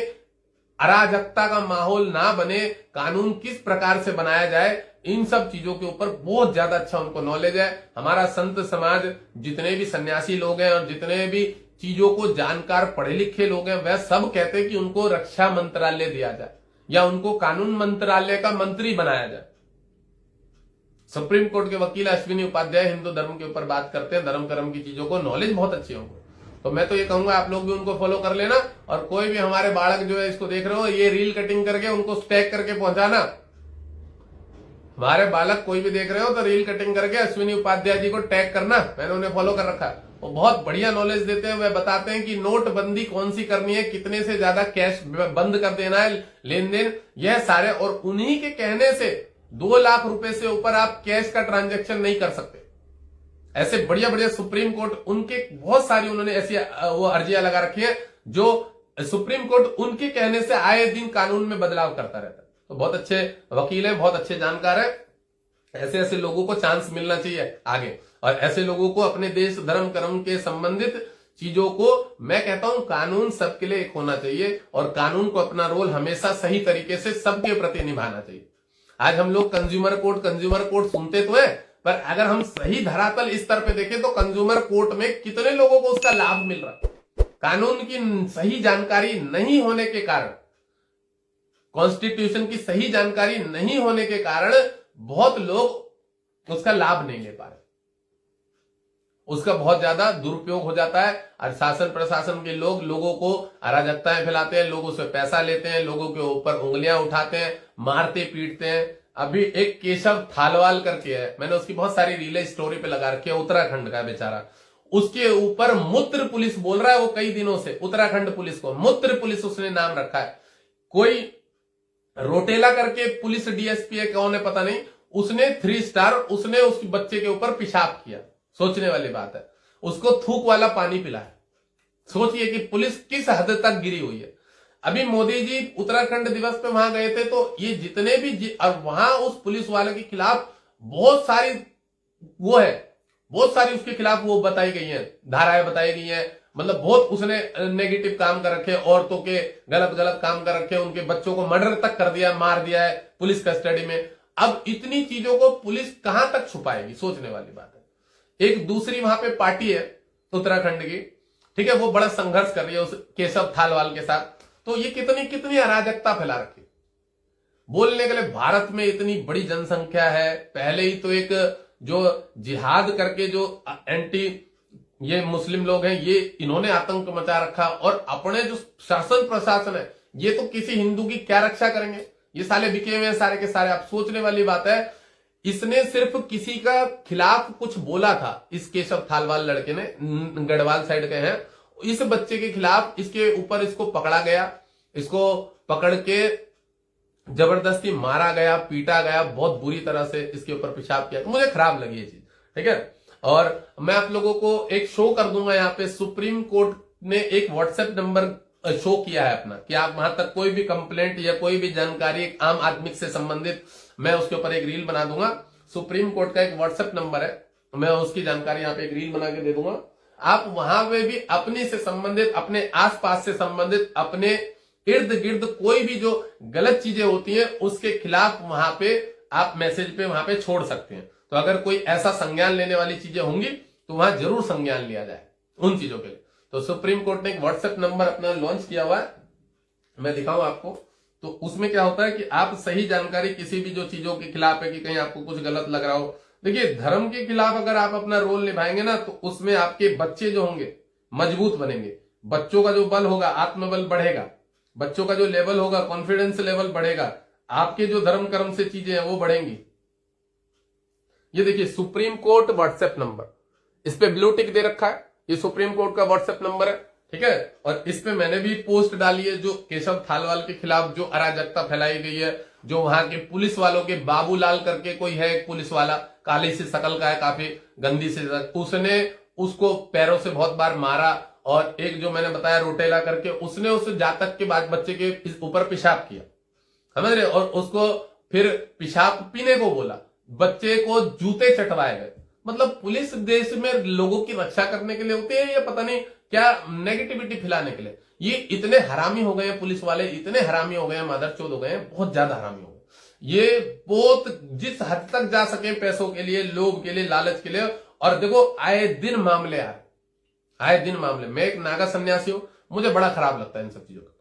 A: अराजकता का माहौल ना बने, कानून किस प्रकार से बनाया जाए, इन सब चीजों के ऊपर बहुत ज्यादा अच्छा उनको नॉलेज है। हमारा संत समाज, जितने भी सन्यासी लोग हैं और जितने भी चीजों को जानकार पढ़े लिखे लोग हैं, वह सब कहते हैं कि उनको रक्षा मंत्रालय दिया जाए, या उनको कानून मंत्रालय का मंत्री बनाया जाए। सुप्रीम कोर्ट के वकील अश्विनी उपाध्याय हिंदू धर्म के ऊपर बात करते हैं, धर्म कर्म की चीजों को नॉलेज बहुत अच्छी होगी। तो मैं तो ये कहूंगा आप लोग भी उनको फॉलो कर लेना, और कोई भी हमारे बालक जो है इसको देख रहे हो, ये रील कटिंग करके उनको स्टैग करके पहुंचाना, हमारे बालक कोई भी देख रहे हो तो रील कटिंग करके अश्विनी उपाध्याय जी को टैग करना, मैंने उन्हें फॉलो कर रखा है। वो बहुत बढ़िया नॉलेज देते हैं, वे बताते हैं कि नोटबंदी कौन सी करनी है, कितने से ज्यादा कैश बंद कर देना है, लेन देन, यह सारे। और उन्हीं के कहने से 2 लाख रुपए से ऊपर आप कैश का ट्रांजैक्शन नहीं कर सकते। ऐसे बढ़िया बढ़िया सुप्रीम कोर्ट उनके बहुत सारी उन्होंने ऐसी वो अर्जियां लगा रखी है जो सुप्रीम कोर्ट उनके कहने से आए दिन कानून में बदलाव करता रहता है। तो बहुत अच्छे वकील हैं, बहुत अच्छे जानकार हैं। ऐसे ऐसे लोगों को चांस मिलना चाहिए आगे, और ऐसे लोगों को अपने देश धर्म कर्म के संबंधित चीजों को, मैं कहता हूं कानून सबके लिए एक होना चाहिए, और कानून को अपना रोल हमेशा सही तरीके से सबके प्रति निभाना चाहिए। आज हम लोग कंज्यूमर कोर्ट सुनते तो है, पर अगर हम सही धरातल स्तर पे देखें तो कंज्यूमर कोर्ट में कितने लोगों को उसका लाभ मिल रहा है। कानून की सही जानकारी नहीं होने के कारण, कॉन्स्टिट्यूशन की सही जानकारी नहीं होने के कारण बहुत लोग उसका लाभ नहीं ले पा रहे, उसका बहुत ज्यादा दुरुपयोग हो जाता है। और शासन प्रशासन के लोग लोगों को अराजकताएं फैलाते हैं, लोगों से पैसा लेते हैं, लोगों के ऊपर उंगलियां उठाते हैं, मारते पीटते हैं। अभी एक केशव थालवाल करके है, मैंने उसकी बहुत सारी रीलें स्टोरी पे लगा रखी है, उत्तराखंड का बेचारा, उसके ऊपर मूत्र पुलिस बोल रहा है वो कई दिनों से, उत्तराखंड पुलिस को मूत्र पुलिस उसने नाम रखा है। कोई रोटेला करके पुलिस डीएसपी है, कौन है पता नहीं, उसने 3 स्टार, उसने उसके बच्चे के ऊपर पेशाब किया। सोचने वाली बात है, उसको थूक वाला पानी पिलाया। सोचिए कि पुलिस किस हद तक गिरी हुई है। अभी मोदी जी उत्तराखंड दिवस पे वहां गए थे, तो ये जितने भी और वहां उस पुलिस वाले के खिलाफ बहुत सारी वो है, बहुत सारी उसके खिलाफ वो बताई गई हैं, धाराएं बताई गई हैं। मतलब बहुत उसने नेगेटिव काम कर रखे, औरतों के गलत काम कर रखे, उनके बच्चों को मर्डर तक कर दिया, मार दिया है पुलिस कस्टडी में। अब इतनी चीजों को पुलिस कहां तक छुपाएगी, सोचने वाली बात है। एक दूसरी वहां पे पार्टी है उत्तराखंड की, ठीक है, वो बड़ा संघर्ष कर रही है उस केशव थालवाल के साथ। तो ये कितनी अराजकता फैला रखी। बोलने के लिए भारत में इतनी बड़ी जनसंख्या है, पहले ही तो एक जो जिहाद करके जो एंटी ये मुस्लिम लोग हैं, ये इन्होंने आतंक मचा रखा, और अपने जो शासन प्रशासन है ये तो किसी हिंदू की क्या रक्षा करेंगे, ये साले बिके हुए हैं सारे के सारे। आप सोचने वाली बात है, इसने सिर्फ किसी का खिलाफ कुछ बोला था, इस केशव थालवाल लड़के ने, गढ़वाल साइड के हैं, इस बच्चे के खिलाफ, इसके ऊपर इसको पकड़ा गया, इसको पकड़ के जबरदस्ती मारा गया, पीटा गया, बहुत बुरी तरह से इसके ऊपर पेशाब किया। तो मुझे खराब लगी ये चीज, ठीक है। और मैं आप लोगों को एक शो कर दूंगा यहाँ पे, सुप्रीम कोर्ट ने एक व्हाट्सएप नंबर शो किया है अपना, कि आप वहां तक कोई भी कंप्लेंट या कोई भी जानकारी एक आम आदमी से संबंधित, मैं उसके ऊपर एक रील बना दूंगा। सुप्रीम कोर्ट का एक व्हाट्सएप नंबर है, मैं उसकी जानकारी यहाँ पे एक रील बना के दे दूंगा। आप वहां पे भी अपने से संबंधित, अपने आसपास से संबंधित, अपने इर्द गिर्द कोई भी जो गलत चीजें होती हैं उसके खिलाफ वहां पे आप मैसेज पे वहां पे छोड़ सकते हैं। तो अगर कोई ऐसा संज्ञान लेने वाली चीजें होंगी तो वहां जरूर संज्ञान लिया जाए उन चीजों के लिए। तो सुप्रीम कोर्ट ने एक व्हाट्सएप नंबर अपना लॉन्च किया हुआ है, मैं दिखाऊं आपको। तो उसमें क्या होता है कि आप सही जानकारी किसी भी जो चीजों के खिलाफ है, कि कहीं आपको कुछ गलत लग रहा हो, देखिए धर्म के खिलाफ अगर आप अपना रोल निभाएंगे ना, तो उसमें आपके बच्चे जो होंगे मजबूत बनेंगे, बच्चों का जो बल होगा, आत्मबल बढ़ेगा, बच्चों का जो लेवल होगा, कॉन्फिडेंस लेवल बढ़ेगा, आपके जो धर्म कर्म से चीजें हैं वो बढ़ेंगी। ये देखिए सुप्रीम कोर्ट व्हाट्सएप नंबर, इस पे ब्लू टिक दे रखा है, ये सुप्रीम कोर्ट का व्हाट्सएप नंबर है, ठीक है। और इस पे मैंने भी पोस्ट डाली है, जो केशव थालवाल के खिलाफ जो अराजकता फैलाई गई है, जो वहां के पुलिस वालों के, बाबूलाल करके कोई है एक पुलिस वाला, काली सी शकल का है, काफी गंदी सी, उसने उसको पैरों से बहुत बार मारा। और एक जो मैंने बताया रोटेला करके, उसने उस जातक के बाद बच्चे के ऊपर पेशाब किया, समझ रहे, और उसको फिर पेशाब पीने को बोला, बच्चे को जूते चटवाए गए। मतलब पुलिस देश में लोगों की रक्षा करने के लिए होती है, या पता नहीं क्या नेगेटिविटी फैलाने के लिए। ये इतने हरामी हो गए हैं पुलिस वाले, इतने हरामी हो गए हैं, मादरचोद हो गए हैं, बहुत ज्यादा हरामी हो गए। ये बहुत जिस हद तक जा सके पैसों के लिए, लोभ के लिए, लालच के लिए। और देखो आए दिन मामले आ रहे, आए दिन मामले। मैं एक नागा सन्यासी हूं, मुझे बड़ा खराब लगता है इन सब चीजों का,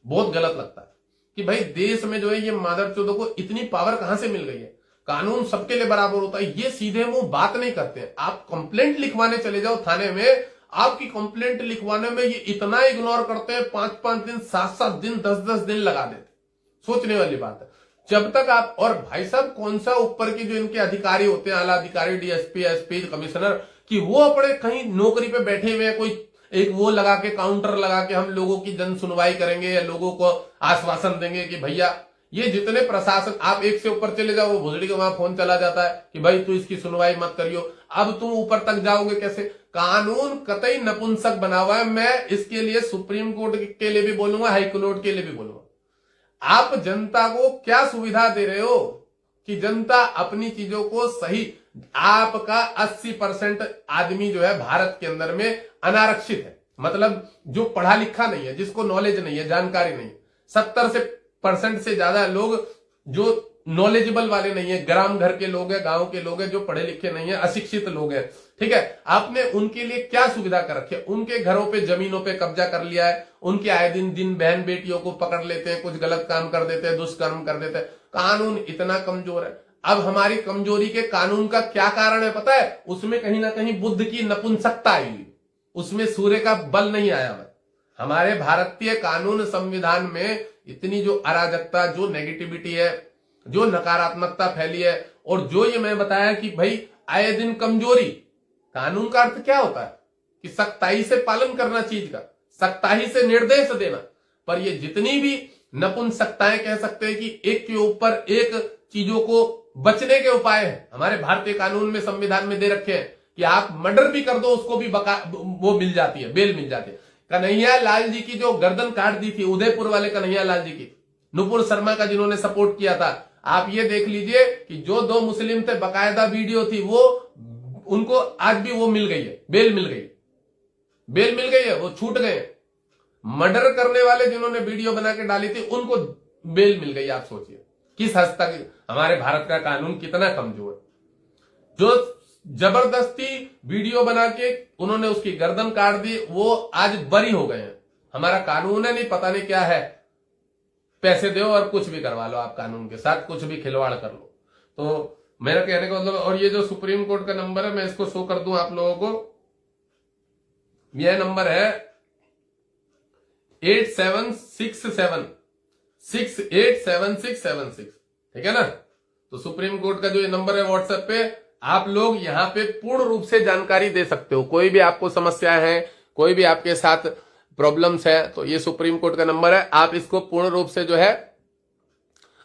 A: बहुत गलत लगता है कि भाई देश में जो है ये मादरचोदों को इतनी पावर कहां से मिल गई है। कानून सबके लिए बराबर होता है, ये सीधे मुंह बात नहीं करते हैं। आप कंप्लेंट लिखवाने चले जाओ थाने में, आपकी कंप्लेंट लिखवाने में ये इतना इग्नोर करते हैं, 5-5 दिन, 7-7 दिन, 10-10 दिन लगा देते। सोचने वाली बात है। जब तक आप, और भाई साहब कौन सा ऊपर के जो इनके अधिकारी होते हैं, आला अधिकारी, डीएसपी, एसपी, कमिश्नर, कि वो अपने कहीं नौकरी पे बैठे हुए हैं, कोई एक वो लगा के, काउंटर लगा के हम लोगों की जन सुनवाई करेंगे या लोगों को आश्वासन देंगे कि भैया ये जितने प्रशासन, आप एक से ऊपर चले जाओ, वो भोसड़ी का वहां फोन चला जाता है कि भाई तू इसकी सुनवाई मत करियो। अब तुम ऊपर तक जाओगे कैसे? कानून कतई नपुंसक बना हुआ है। मैं इसके लिए सुप्रीम कोर्ट के लिए भी बोलूंगा, हाई कोर्ट के लिए भी बोलूंगा। आप जनता को क्या सुविधा दे रहे हो कि जनता अपनी चीजों को सही, आपका 80% आदमी जो है भारत के अंदर में अनारक्षित है, मतलब जो पढ़ा लिखा नहीं है, जिसको नॉलेज नहीं है, जानकारी नहीं है। 70% से ज्यादा लोग जो नॉलेजेबल वाले नहीं है, ग्राम घर के लोग हैं, गांव के लोग हैं, जो पढ़े लिखे नहीं है, अशिक्षित लोग हैं। ठीक है, आपने उनके लिए क्या सुविधा कर रखी है? उनके घरों पे, जमीनों पे कब्जा कर लिया है, उनके आए दिन बहन बेटियों को पकड़ लेते हैं, कुछ गलत काम कर देते हैं, दुष्कर्म कर देते हैं। कानून इतना कमजोर है। अब हमारी कमजोरी के कानून का क्या कारण है पता है? उसमें कहीं ना कहीं बुद्ध की नपुंसकता आई हुई, उसमें सूर्य का बल नहीं आया है। हमारे भारतीय कानून संविधान में इतनी जो अराजकता, जो नेगेटिविटी है, जो नकारात्मकता फैली है, और जो ये मैं बताया कि भाई आए दिन कमजोरी। कानून का अर्थ क्या होता है? कि सख्ताई से पालन करना चीज का, सख्ताई से निर्देश देना। पर ये जितनी भी नपुंसकताएं कह सकते हैं कि एक के ऊपर एक चीजों को बचने के उपाय हैं, हमारे भारतीय कानून में, संविधान में दे रखे हैं कि आप मर्डर भी कर दो, उसको भी वो मिल जाती है, बेल मिल जाती है। कन्हैया लाल जी की जो गर्दन काट दी थी, उदयपुर वाले कन्हैया लाल जी की, नुपुर शर्मा का जिन्होंने सपोर्ट किया था, आप ये देख लीजिए कि जो 2 मुस्लिम थे, बकायदा वीडियो थी, वो उनको आज भी वो मिल गई है, बेल मिल गई, बेल मिल गई है, वो छूट गए। मर्डर करने वाले जिन्होंने वीडियो बना के डाली थी, उनको बेल मिल गई। आप सोचिए किस हद तक हमारे भारत का कानून कितना कमजोर है। जो जबरदस्ती वीडियो बना के उन्होंने उसकी गर्दन काट दी, वो आज बरी हो गए हैं। हमारा कानून है नहीं, पता नहीं क्या है, पैसे दो और कुछ भी करवा लो, आप कानून के साथ कुछ भी खिलवाड़ कर लो। तो मेरा कहने का मतलब, और ये जो सुप्रीम कोर्ट का नंबर है, मैं इसको शो कर दूं आप लोगों को। यह नंबर है 8767687676, ठीक है ना? तो सुप्रीम कोर्ट का जो ये नंबर है व्हाट्सएप पे, आप लोग यहां पे पूर्ण रूप से जानकारी दे सकते हो। कोई भी आपको समस्या है, कोई भी आपके साथ प्रॉब्लम्स है, तो ये सुप्रीम कोर्ट का नंबर है, आप इसको पूर्ण रूप से जो है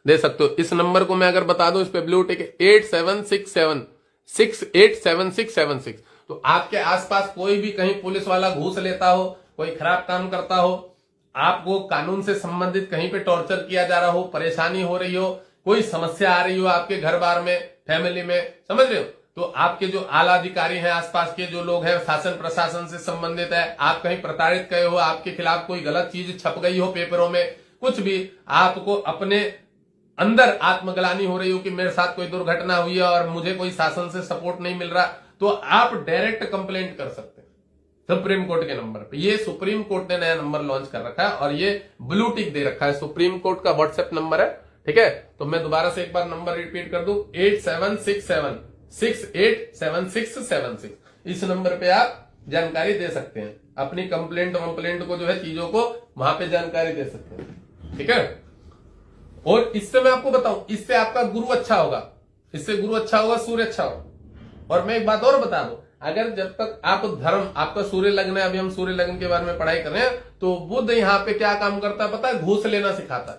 A: दे सकते हो। इस नंबर को मैं अगर बता दूं, इस पे ब्लू टिक 8767687676। तो आपके आसपास कोई भी कहीं पुलिस वाला घूस लेता हो, कोई खराब काम करता हो, आपको कानून से संबंधित कहीं पे टॉर्चर किया जा रहा हो, परेशानी हो रही हो, कोई समस्या आ रही हो आपके घर बार में, फैमिली में, समझ रहे हो, तो आपके जो आला अधिकारी हैं, आसपास के जो लोग हैं, शासन प्रशासन से संबंधित है, आप कहीं प्रताड़ित गए हो, आपके खिलाफ कोई गलत चीज छप गई हो पेपरों में, कुछ भी आपको अपने अंदर आत्मग्लानि हो रही हो कि मेरे साथ कोई दुर्घटना हुई है और मुझे कोई शासन से सपोर्ट नहीं मिल रहा, तो आप डायरेक्ट कंप्लेंट कर सकते हैं सुप्रीम कोर्ट के नंबर पे। ये सुप्रीम कोर्ट ने नया नंबर लॉन्च कर रखा है और ये ब्लू टिक दे रखा है, सुप्रीम कोर्ट का व्हाट्सएप नंबर है, ठीक है? तो मैं दोबारा से एक बार नंबर रिपीट कर दूं, 8767687676। इस नंबर पे आप जानकारी दे सकते हैं, अपनी कंप्लेंट को जो है, चीजों को वहां पे जानकारी दे सकते हैं, ठीक है? और इससे मैं आपको बताऊं, इससे आपका गुरु अच्छा होगा, इससे गुरु अच्छा होगा, सूर्य अच्छा होगा। और मैं एक बात और बता दूं, अगर जब तक आप धर्म, आपका सूर्य लग्न है, अभी हम सूर्य लग्न के बारे में पढ़ाई कर रहे हैं, तो बुध यहाँ पे क्या काम करता है पता है? घूस लेना सिखाता है,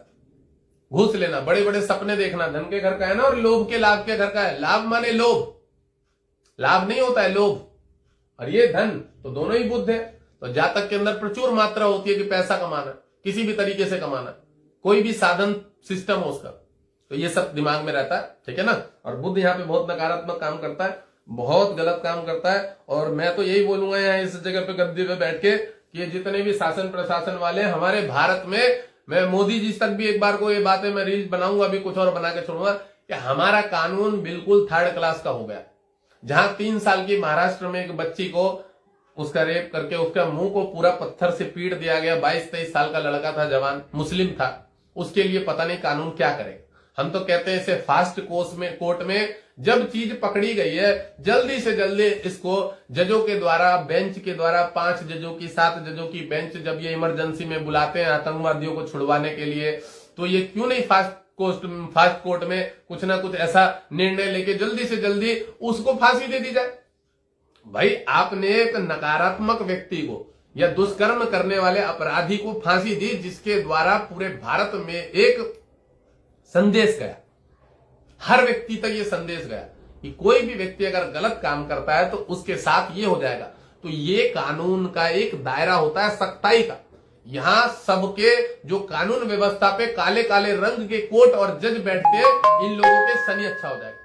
A: घूस लेना, बड़े बड़े सपने देखना, धन के घर का है ना, और लोभ के लाभ के घर का है। लाभ माने लोभ, लाभ नहीं होता है लोभ, और ये धन, तो दोनों ही बुध है। तो जातक के अंदर प्रचुर मात्रा होती है कि पैसा कमाना, किसी भी तरीके से कमाना, कोई भी साधन सिस्टम हो उसका, तो ये सब दिमाग में रहता है, ठीक है ना? और बुध यहाँ पे बहुत नकारात्मक काम करता है, बहुत गलत काम करता है। और मैं तो यही बोलूंगा यहाँ इस जगह पे गद्दी पे बैठ के कि जितने भी शासन प्रशासन वाले हमारे भारत में, मैं मोदी जी तक भी एक बार को ये बातें मैं रील्स बनाऊंगा, अभी कुछ और बना के छोड़ूंगा, कि हमारा कानून बिल्कुल 3rd क्लास का हो गया। जहां 3 साल की महाराष्ट्र में एक बच्ची को उसका रेप करके उसका मुंह को पूरा पत्थर से पीट दिया गया, 22-23 साल का लड़का था, जवान मुस्लिम था, उसके लिए पता नहीं कानून क्या करे। हम तो कहते हैं इसे फास्ट कोर्ट में जब चीज पकड़ी गई है, जल्दी से जल्दी इसको जजों के द्वारा, बेंच के द्वारा, 5 जजों की, 7 जजों की बेंच जब ये इमरजेंसी में बुलाते हैं आतंकवादियों को छुड़वाने के लिए, तो ये क्यों नहीं फास्ट फास्ट कोर्ट में कुछ ना कुछ ऐसा निर्णय लेके जल्दी से जल्दी उसको फांसी दे दी जाए। भाई आपने एक नकारात्मक व्यक्ति को या दुष्कर्म करने वाले अपराधी को फांसी दी, जिसके द्वारा पूरे भारत में एक संदेश गया, हर व्यक्ति तक ये संदेश गया कि कोई भी व्यक्ति अगर गलत काम करता है तो उसके साथ ये हो जाएगा। तो ये कानून का एक दायरा होता है सख्ताई का। यहां सबके जो कानून व्यवस्था पे काले काले रंग के कोर्ट और जज बैठते हैं, इन लोगों के शनि अच्छा हो जाएगा।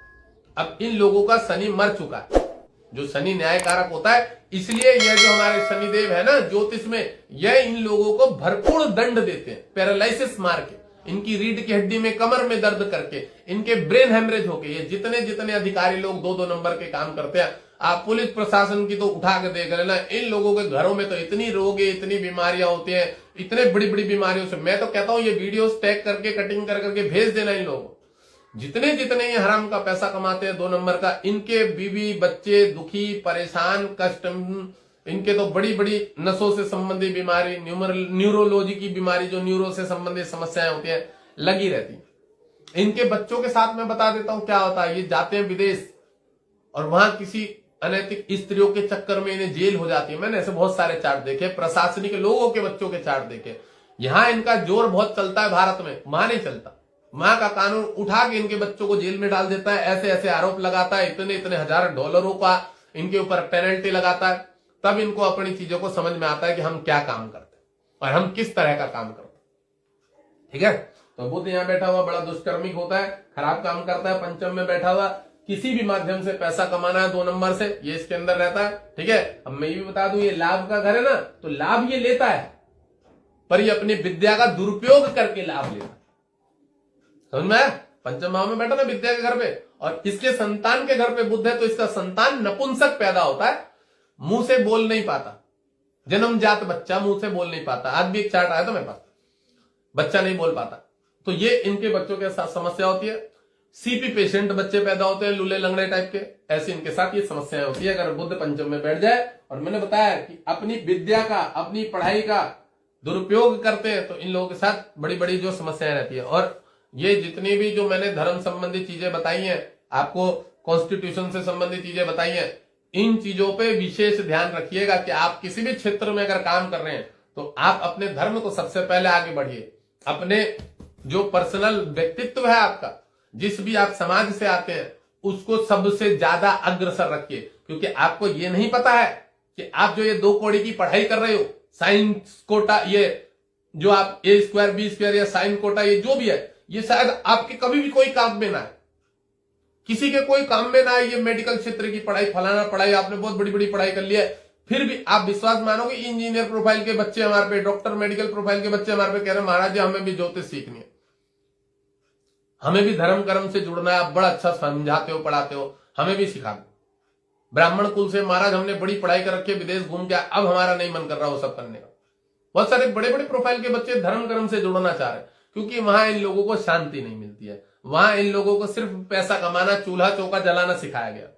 A: अब इन लोगों का शनि मर चुका है, जो शनि न्यायकारक होता है, इसलिए यह जो हमारे शनिदेव है ना ज्योतिष में, यह इन लोगों को भरपूर दंड देते हैं, पैरालिसिस मार के, इनकी रीढ़ की हड्डी में, कमर में दर्द करके, इनके ब्रेन हेमरेज होके। ये जितने जितने अधिकारी लोग 2-2 नंबर के काम करते हैं, आप पुलिस प्रशासन की तो उठा के देख लेना, इन लोगों के घरों में तो इतनी रोग, इतनी बीमारियां होती हैं, इतने बड़ी बड़ी बीमारियों से। मैं तो कहता हूं ये वीडियोस टैग करके, कटिंग कर करके भेज देना इन लोगों को। जितने जितने ये हराम का पैसा कमाते हैं 2 नंबर का, इनके बीवी बच्चे दुखी, परेशान, कष्ट, इनके तो बड़ी बड़ी नसों से संबंधित बीमारी, न्यूरोलॉजी की बीमारी, जो न्यूरो से संबंधित समस्याएं होती है, लगी रहती। इनके बच्चों के साथ मैं बता देता हूं क्या होता है। ये जाते हैं विदेश और वहां किसी अनैतिक स्त्रियों के चक्कर में इन्हें जेल हो जाती है। मैंने ऐसे बहुत सारे चार्ट देखे, प्रशासनिक लोगों के बच्चों के चार्ट देखे। यहां इनका जोर बहुत चलता है भारत में, वहां नहीं चलता। वहां का कानून उठा के इनके बच्चों को जेल में डाल देता है, ऐसे ऐसे आरोप लगाता है, इतने इतने हजार डॉलरों का इनके ऊपर पेनल्टी लगाता है। तब इनको अपनी चीजों को समझ में आता है कि हम क्या काम करते हैं और हम किस तरह का काम करते हैं। ठीक है, तो बुध यहां बैठा हुआ बड़ा दुष्कर्मिक होता है, खराब काम करता है। पंचम में बैठा हुआ, किसी भी माध्यम से पैसा कमाना है 2 नंबर से, ये इसके अंदर रहता है। ठीक है, अब मैं ये भी बता दूं, ये लाभ का घर है ना, तो लाभ ये लेता है, पर ये अपनी विद्या का दुरुपयोग करके लाभ लेता है। समझ में आया? पंचम भाव में बैठा ना विद्या के घर पे, और इसके संतान के घर पे बुध है, तो इसका संतान नपुंसक पैदा होता है, मुंह से बोल नहीं पाता, जन्मजात बच्चा मुंह से बोल नहीं पाता। आज भी एक चार्ट आया था मेरे पास, बच्चा नहीं बोल पाता। तो ये इनके बच्चों के साथ समस्या होती है। सीपी पेशेंट बच्चे पैदा होते हैं, लूले लंगड़े टाइप के, ऐसे इनके साथ ये समस्याएं होती है अगर बुध पंचम में बैठ जाए। और मैंने बताया कि अपनी विद्या का, अपनी पढ़ाई का दुरुपयोग करते हैं, तो इन लोगों के साथ बड़ी बड़ी जो समस्याएं रहती है। और ये जितनी भी जो मैंने धर्म संबंधी चीजें बताई हैं, आपको कॉन्स्टिट्यूशन से संबंधित चीजें बताई हैं, इन चीजों पे विशेष ध्यान रखिएगा कि आप किसी भी क्षेत्र में अगर काम कर रहे हैं तो आप अपने धर्म को सबसे पहले आगे बढ़िए। अपने जो पर्सनल व्यक्तित्व है आपका, जिस भी आप समाज से आते हैं, उसको सबसे ज्यादा अग्रसर रखिए। क्योंकि आपको ये नहीं पता है कि आप जो ये 2 कौड़ी की पढ़ाई कर रहे हो, साइंस कोटा, ये जो आप A² B² या साइन कोटा, ये जो भी है, ये शायद आपके कभी भी कोई काम में ना है, किसी के कोई काम में ना है। ये मेडिकल क्षेत्र की पढ़ाई, फलाना पढ़ाई, आपने बहुत बड़ी बड़ी पढ़ाई कर ली है, फिर भी आप विश्वास मानोगे, इंजीनियर प्रोफाइल के बच्चे हमारे पे, डॉक्टर मेडिकल प्रोफाइल के बच्चे हमारे पे कह रहे हैं, महाराज जी हमें भी ज्योतिष सीखनी है, हमें भी धर्म कर्म से जुड़ना है, आप बड़ा अच्छा समझाते हो, पढ़ाते हो, हमें भी सिखा दो। ब्राह्मण कुल से महाराज हमने बड़ी पढ़ाई कर रखी है, विदेश घूम के अब हमारा नहीं मन कर रहा वो सब करने का। बहुत सारे बड़े बड़े प्रोफाइल के बच्चे धर्म कर्म से जुड़ना चाह रहे हैं, क्योंकि वहां इन लोगों को शांति नहीं मिलती है। वहां इन लोगों को सिर्फ पैसा कमाना, चूल्हा चौका जलाना सिखाया गया।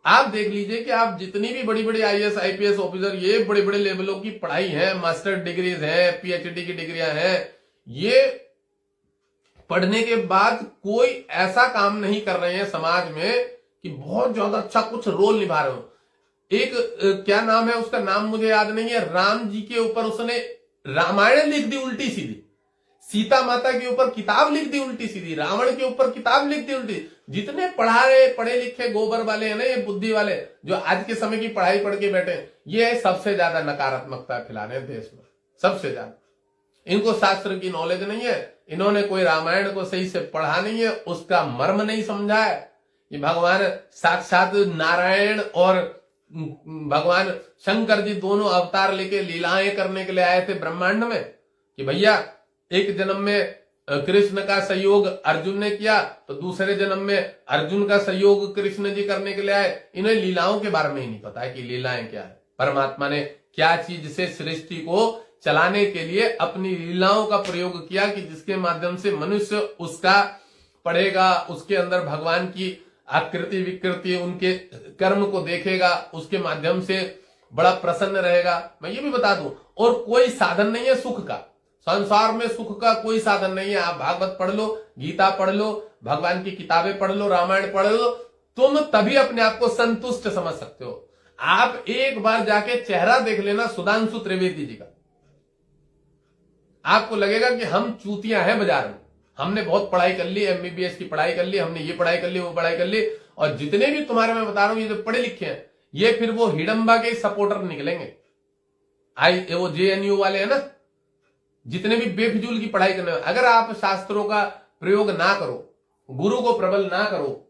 A: आप देख लीजिए कि आप जितनी भी बड़ी बड़ी IAS IPS ऑफिसर, ये बड़े बड़े लेवलों की पढ़ाई है, मास्टर डिग्रीज है, PhD की डिग्रियां हैं, ये पढ़ने के बाद कोई ऐसा काम नहीं कर रहे हैं समाज में कि बहुत ज्यादा अच्छा कुछ रोल निभा रहे हो। एक क्या नाम है उसका, नाम मुझे याद नहीं है, राम जी के ऊपर उसने रामायण लिख दी उल्टी सीधी, सीता माता के ऊपर किताब लिख दी उल्टी सीधी, रावण के ऊपर किताब लिख दी उल्टी। जितने पढ़े लिखे गोबर वाले हैं ना, ये बुद्धि वाले जो आज के समय की पढ़ाई पढ़ के बैठे हैं, ये सबसे ज्यादा नकारात्मकता फैला रहे हैं देश में, सबसे ज्यादा। इनको शास्त्र की नॉलेज नहीं है, इन्होंने कोई रामायण को सही से पढ़ा नहीं है, उसका मर्म नहीं समझा है। ये भगवान साक्षात नारायण और भगवान शंकर जी दोनों अवतार लेके लीलाएं करने के लिए आए थे ब्रह्मांड में, कि भैया एक जन्म में कृष्ण का सहयोग अर्जुन ने किया, तो दूसरे जन्म में अर्जुन का सहयोग कृष्ण जी करने के लिए आए। इन्हें लीलाओं के बारे में ही नहीं पता है कि लीलाएं क्या है, परमात्मा ने क्या चीज से सृष्टि को चलाने के लिए अपनी लीलाओं का प्रयोग किया, कि जिसके माध्यम से मनुष्य उसका पढ़ेगा, उसके अंदर भगवान की आकृति विकृति, उनके कर्म को देखेगा, उसके माध्यम से बड़ा प्रसन्न रहेगा। मैं ये भी बता दूं, और कोई साधन नहीं है सुख का, संसार में सुख का कोई साधन नहीं है। आप भागवत पढ़ लो, गीता पढ़ लो, भगवान की किताबें पढ़ लो, रामायण पढ़ लो, तुम तभी अपने आप को संतुष्ट समझ सकते हो। आप एक बार जाके चेहरा देख लेना सुधांशु त्रिवेदी जी का, आपको लगेगा कि हम चूतियां हैं बाजार में। हमने बहुत पढ़ाई कर ली, एमबीबीएस की पढ़ाई कर ली, हमने ये पढ़ाई कर ली, वो पढ़ाई कर ली, और जितने भी तुम्हारे मैं बता रहा हूं ये जो पढ़े लिखे हैं, ये फिर वो हिडंबा के सपोर्टर निकलेंगे। वो जेएनयू वाले हैं ना, जितने भी बेफिजूल की पढ़ाई करने वाले। अगर आप शास्त्रों का प्रयोग ना करो, गुरु को प्रबल ना करो,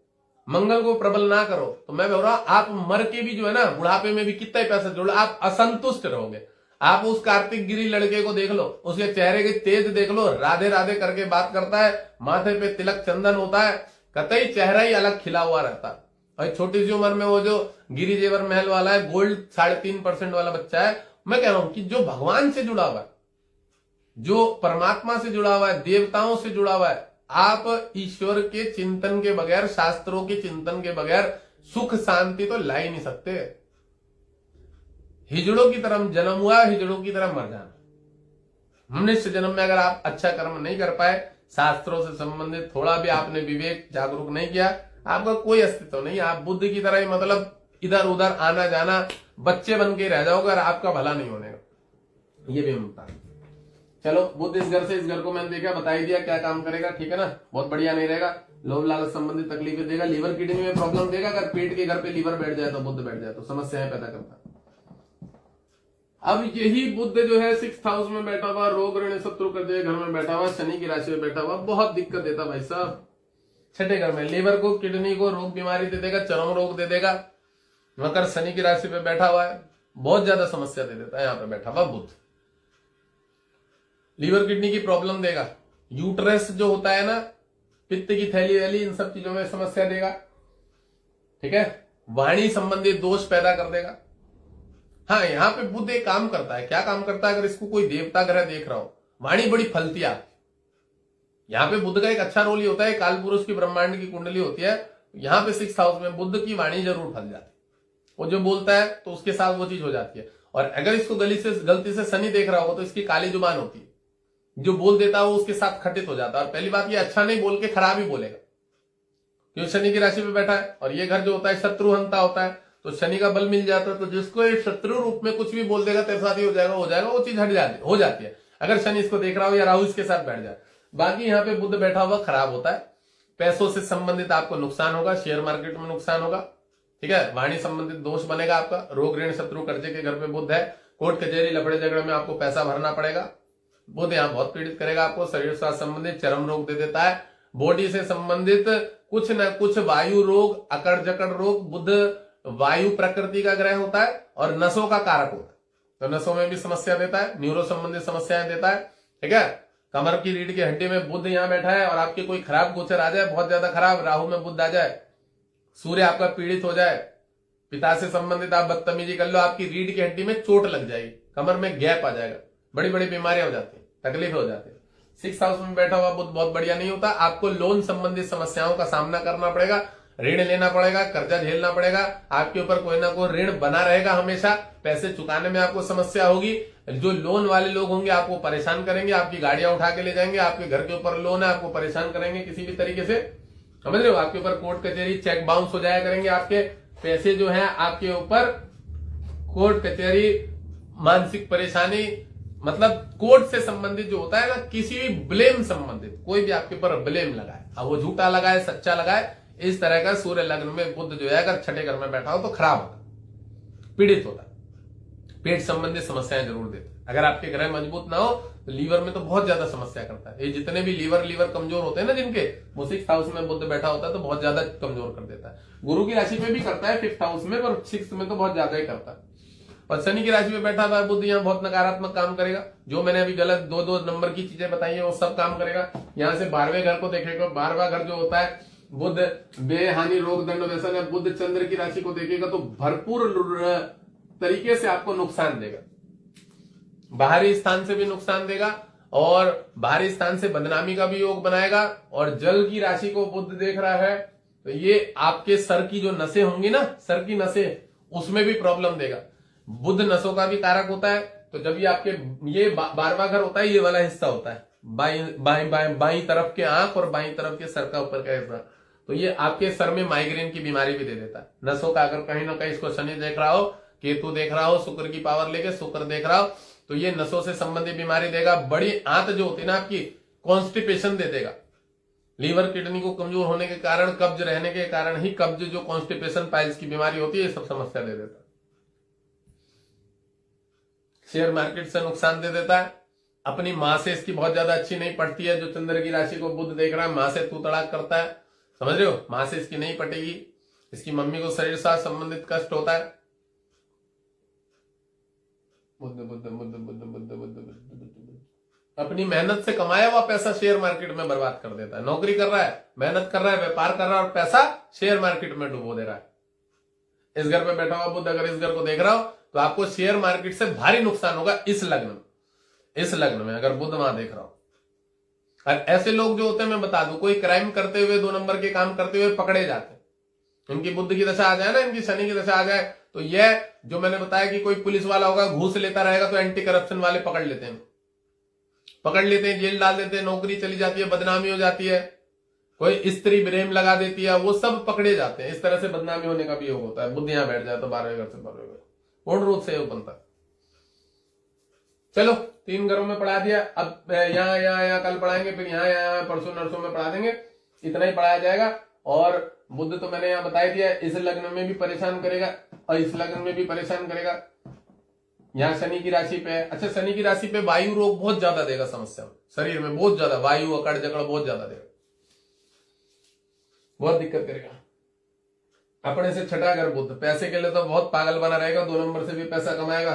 A: मंगल को प्रबल ना करो, तो मैं बोल रहा हूं आप मर के भी जो है ना, बुढ़ापे में भी कितना ही पैसा जोड़, आप असंतुष्ट रहोगे। आप उस कार्तिक गिरी लड़के को देख लो, उसके चेहरे की तेज देख लो, राधे राधे करके बात करता है, माथे पे तिलक चंदन होता है, कतई चेहरा ही अलग खिला हुआ रहता है। और छोटी सी उम्र में वो जो गिरी जेवर महल वाला है, गोल्ड 3.5% वाला बच्चा है, मैं कह रहा हूं कि जो भगवान से जुड़ा हुआ है, जो परमात्मा से जुड़ा हुआ है, देवताओं से जुड़ा हुआ है, आप ईश्वर के चिंतन के बगैर, शास्त्रों के चिंतन के बगैर सुख शांति तो ला ही नहीं सकते। हिजड़ों की तरह जन्म हुआ, हिजड़ों की तरह मर जाना। मनुष्य जन्म में अगर आप अच्छा कर्म नहीं कर पाए, शास्त्रों से संबंधित थोड़ा भी आपने विवेक जागरूक नहीं किया, आपका कोई अस्तित्व नहीं। आप बुद्ध की तरह ही मतलब इधर उधर आना जाना, बच्चे बन के रह जाओगे और आपका भला नहीं होने का। ये भी हम बता। चलो, बुद्ध इस घर से इस घर को मैंने देखा, बता ही दिया क्या काम करेगा, ठीक है ना। बहुत बढ़िया नहीं रहेगा, लोभ लालच संबंधित तकलीफें देगा, लीवर किडनी में प्रॉब्लम देगा। अगर पेट के घर पे लीवर बैठ जाए तो, बुद्ध बैठ जाए तो समस्याएं पैदा करता है। अब यही बुद्ध जो है 6th हाउस में बैठा हुआ, रोग ऋण शत्रु कर दे घर में बैठा हुआ, शनि की राशि में बैठा हुआ, बहुत दिक्कत देता भाई साहब। 6ठे घर में लीवर को, किडनी को रोग बीमारी दे देगा, चर्म रोग दे देगा। मकर शनि की राशि पे बैठा हुआ है, बहुत ज्यादा समस्या दे देता है। यहां पे बैठा हुआ बुद्ध लीवर किडनी की प्रॉब्लम देगा। यूट्रस जो होता है ना, पित्त की थैली वैली, इन सब चीजों में समस्या देगा, ठीक है। वाणी संबंधित दोष पैदा कर देगा। हाँ, यहां पे बुद्ध एक काम करता है। क्या काम करता है? अगर इसको कोई देवता ग्रह देख रहा हो, वाणी बड़ी फलती है। यहां पे बुद्ध का एक अच्छा रोल ये होता है, काल पुरुष की ब्रह्मांड की कुंडली होती है, यहां पे 6th हाउस में बुद्ध की वाणी जरूर फल जाती है। वो जो बोलता है तो उसके साथ वो चीज हो जाती है। और अगर इसको गलती से शनि देख रहा होगा तो इसकी काली जुबान होती है, जो बोल देता है वो उसके साथ खटित हो जाता है। और पहली बात, ये अच्छा नहीं बोल के खराब ही बोलेगा, क्योंकि शनि की राशि पे बैठा है। और ये घर जो होता है शत्रुहंता होता है, तो शनि का बल मिल जाता है, तो जिसको ये शत्रु रूप में कुछ भी बोल देगा तेरे साथ ही हो जाएगा, वो चीज हो जाती है अगर शनि इसको देख रहा हो या राहु इसके साथ बैठ जाए। बाकी यहाँ पे बुद्ध बैठा हुआ खराब होता है। पैसों से संबंधित आपको नुकसान होगा, शेयर मार्केट में नुकसान होगा, ठीक है। वाणी संबंधित दोष बनेगा आपका, रोग ऋण शत्रु कर्जे के घर पे बुद्ध है, कोर्ट कचहरी लफड़े झगड़े में आपको पैसा भरना पड़ेगा। बुद्ध यहाँ बहुत पीड़ित करेगा आपको। शरीर स्वास्थ्य संबंधित चरम रोग दे देता है। बॉडी से संबंधित कुछ न कुछ वायु रोग, अकड़ जकड़ रोग। बुद्ध वायु प्रकृति का ग्रह होता है और नसों का कारक होता है, तो नसों में भी समस्या देता है, न्यूरो संबंधित समस्याएं देता है, ठीक है। कमर की रीढ़ की हड्डी में बुद्ध यहाँ बैठा है और आपके कोई खराब गोचर आ जाए, बहुत ज्यादा खराब, राहु में बुद्ध आ जाए, सूर्य आपका पीड़ित हो जाए, पिता से संबंधित आप बदतमीजी कर लो, आपकी रीढ़ की हड्डी में चोट लग जाएगी, कमर में गैप आ जाएगा, बड़ी बड़ी बीमारियां हो जाती है, तकलीफ हो जाती है। 6th हाउस में बैठा हुआ बुद्ध बहुत बढ़िया नहीं होता। आपको लोन संबंधित समस्याओं का सामना करना पड़ेगा, ऋण लेना पड़ेगा, कर्जा झेलना पड़ेगा, आपके ऊपर कोई ना कोई ऋण बना रहेगा हमेशा, पैसे चुकाने में आपको समस्या होगी। जो लोन वाले लोग होंगे आपको परेशान करेंगे, आपकी गाड़ियां उठा के ले जाएंगे, आपके घर के ऊपर लोन है, आपको परेशान करेंगे किसी भी तरीके से, समझ रहे हो। आपके ऊपर कोर्ट कचहरी, चेक बाउंस हो जाया करेंगे, आपके पैसे जो है आपके ऊपर कोर्ट कचहरी, मानसिक परेशानी, मतलब कोर्ट से संबंधित जो होता है ना, किसी भी ब्लेम संबंधित, कोई भी आपके ऊपर ब्लेम लगाए, अब वो झूठा लगाए सच्चा लगाए, इस तरह का सूर्य लग्न में बुद्ध जो है अगर 6ठे घर में बैठा हो तो खराब होता, पीड़ित होता, पेट संबंधित समस्याएं जरूर देते। अगर आपके ग्रह मजबूत ना हो तो लीवर में तो बहुत ज्यादा समस्या करता है। ये जितने भी लीवर कमजोर होते हैं ना जिनके, वो 6th हाउस में बुद्ध बैठा होता है तो बहुत ज्यादा कमजोर कर देता है। गुरु की राशि में भी करता है 5th हाउस में, पर 6th में तो बहुत ज्यादा ही करता है। और शनि की राशि में बैठा हुआ बुद्ध यहाँ बहुत नकारात्मक काम करेगा। जो मैंने अभी गलत 2-2 नंबर की चीजें बताई है वो सब काम करेगा। यहाँ से 12वें घर को देखेगा, 12वां घर जो होता है बुद्ध बेहानि रोग दंड व्यसन है। बुद्ध चंद्र की राशि को देखेगा तो भरपूर तरीके से आपको नुकसान देगा, बाहरी स्थान से भी नुकसान देगा और बाहरी स्थान से बदनामी का भी योग बनाएगा। और जल की राशि को बुद्ध देख रहा है तो ये आपके सर की जो नसें होंगी ना, सर की नसें, उसमें भी प्रॉब्लम देगा। बुद्ध नसों का भी कारक होता है, तो जब ये आपके ये 12वां घर होता है, ये वाला हिस्सा होता है बाई तरफ के आंख और बाई तरफ के सर का ऊपर का हिस्सा, तो ये आपके सर में माइग्रेन की बीमारी भी दे देता है। नसों का अगर कहीं ना कहीं इसको शनि देख रहा हो, केतु देख रहा हो, शुक्र की पावर लेके शुक्र देख रहा हो, तो ये नसों से संबंधित बीमारी देगा। बड़ी आंत जो होती है ना आपकी, कॉन्स्टिपेशन दे देगा। लीवर किडनी को कमजोर होने के कारण, कब्ज रहने के कारण ही कब्ज जो कॉन्स्टिपेशन पाइल्स की बीमारी होती है, ये सब समस्या दे देता है। शेयर मार्केट से नुकसान दे देता है। अपनी मां से इसकी बहुत ज्यादा अच्छी नहीं पटती है। जो चंद्र की राशि को बुध देख रहा है, मां से तू तड़ाक करता है, समझ रहे हो, मां से इसकी नहीं पटेगी। इसकी मम्मी को शरीर साथ संबंधित कष्ट होता है। बुद्ध बुद्ध बुद्ध बुद्ध बुद्ध बुद्ध बुद्ध अपनी मेहनत से कमाया हुआ पैसा शेयर मार्केट में बर्बाद कर देता है। नौकरी कर रहा है, मेहनत कर रहा है, व्यापार कर रहा है और पैसा शेयर मार्केट में डुबो दे रहा है। इस घर पे बैठा हुआ बुद्ध अगर इस घर को देख रहा हो, तो आपको शेयर मार्केट से भारी नुकसान होगा इस लग्न में अगर बुद्ध वहां देख रहा हो। और ऐसे लोग जो होते हैं, मैं बता दूं, कोई क्राइम करते हुए, 2 नंबर के काम करते हुए पकड़े जाते हैं। इनकी बुद्ध की दशा आ जाए ना, इनकी शनि की दशा आ जाए, तो यह जो मैंने बताया कि कोई पुलिस वाला होगा, घूस लेता रहेगा, तो एंटी करप्शन वाले पकड़ लेते हैं, जेल डाल देते हैं, नौकरी चली जाती है, बदनामी हो जाती है, कोई स्त्री ब्रेम लगा देती है, वो सब पकड़े जाते हैं। इस तरह से बदनामी होने का भी योग होता है। बुद्ध यहां बैठ जाए तो 12वें घर से 12वें घर पूर्ण रूप से योग बनता है। चलो 3 घरों में पढ़ा दिया। अब यहाँ कल पढ़ाएंगे, फिर यहाँ परसों नरसों में पढ़ा देंगे। इतना ही पढ़ाया जाएगा। और बुद्ध तो मैंने यहाँ बता दिया, इस लग्न में भी परेशान करेगा और इस लग्न में भी परेशान करेगा। यहाँ शनि की राशि पे है। अच्छा, शनि की राशि पे वायु रोग बहुत ज्यादा देगा, समस्या शरीर में बहुत ज्यादा वायु अकड़ जकड़ बहुत ज्यादा देगा, बहुत दिक्कत करेगा। अपने से छठा घर बुद्ध, पैसे के लिए तो बहुत पागल बना रहेगा, 2 नंबर से भी पैसा कमाएगा,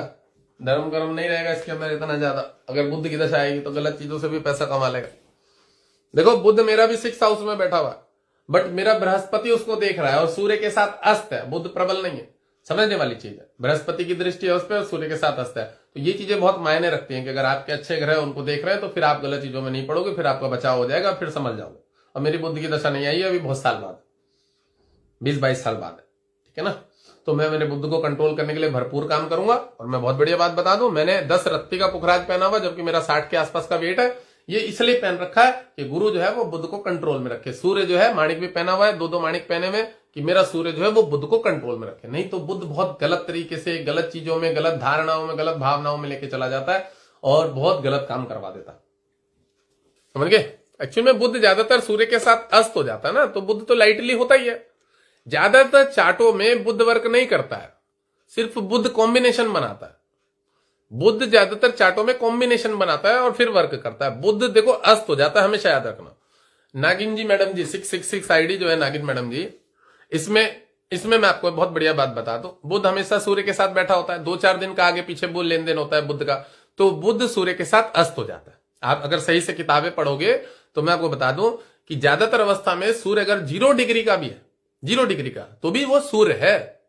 A: धर्म कर्म नहीं रहेगा इसके अंदर इतना ज्यादा। अगर बुद्ध की दशा आएगी तो गलत चीजों से भी पैसा कमा लेगा। देखो बुद्ध मेरा भी 6th हाउस में बैठा हुआ, बट मेरा बृहस्पति उसको देख रहा है और सूर्य के साथ अस्त है। बुद्ध प्रबल नहीं है, समझने वाली चीज है। बृहस्पति की दृष्टि है उस पर और सूर्य के साथ अस्त है। तो ये चीजें बहुत मायने रखती हैं कि अगर आपके अच्छे ग्रह उनको देख रहे हैं तो फिर आप गलत चीजों में नहीं पड़ोगे, फिर आपका बचाव हो जाएगा, फिर समझ जाओगे। और मेरी बुद्ध की दशा नहीं आई है अभी, बहुत साल बाद, 20-22 साल बाद है, ठीक है ना। तो मैं मेरे बुद्ध को कंट्रोल करने के लिए भरपूर काम करूंगा। और मैं बहुत बढ़िया बात बता दूं, मैंने 10 रत्ती का पुखराज पहना हुआ, जबकि मेरा 60 के आसपास का वेट है। ये इसलिए पहन रखा है कि गुरु जो है वो बुद्ध को कंट्रोल में रखे। सूर्य जो है माणिक भी पहना हुआ है, 2-2 माणिक पहने हुए, कि मेरा सूर्य जो है वो बुद्ध को कंट्रोल में रखे। नहीं तो बुद्ध बहुत गलत तरीके से, गलत चीजों में, गलत धारणाओं में, गलत भावनाओं में लेके चला जाता है और बहुत गलत काम करवा देता है, समझ गए। एक्चुअली में बुद्ध ज्यादातर सूर्य के साथ अस्त हो जाता है ना, तो बुद्ध तो लाइटली होता ही है। ज्यादातर चार्टों में बुद्ध वर्क नहीं करता है, सिर्फ बुद्ध कॉम्बिनेशन बनाता है। बुद्ध ज्यादातर चार्टों में कॉम्बिनेशन बनाता है और फिर वर्क करता है। बुद्ध देखो अस्त हो जाता है, हमेशा याद रखना। नागिन जी मैडम जी 666 आईडी जो है नागिन मैडम जी, इसमें मैं आपको बहुत बढ़िया बात बता दूं। बुद्ध हमेशा सूर्य के साथ बैठा होता है, 2-4 दिन का आगे पीछे बोल लेन देन होता है बुद्ध का, तो बुद्ध सूर्य के साथ अस्त हो जाता है। आप अगर सही से किताबें पढ़ोगे तो मैं आपको बता दूं कि ज्यादातर अवस्था में सूर्य अगर 0 डिग्री का भी है, 0 डिग्री का, तो भी वो सूर्य है,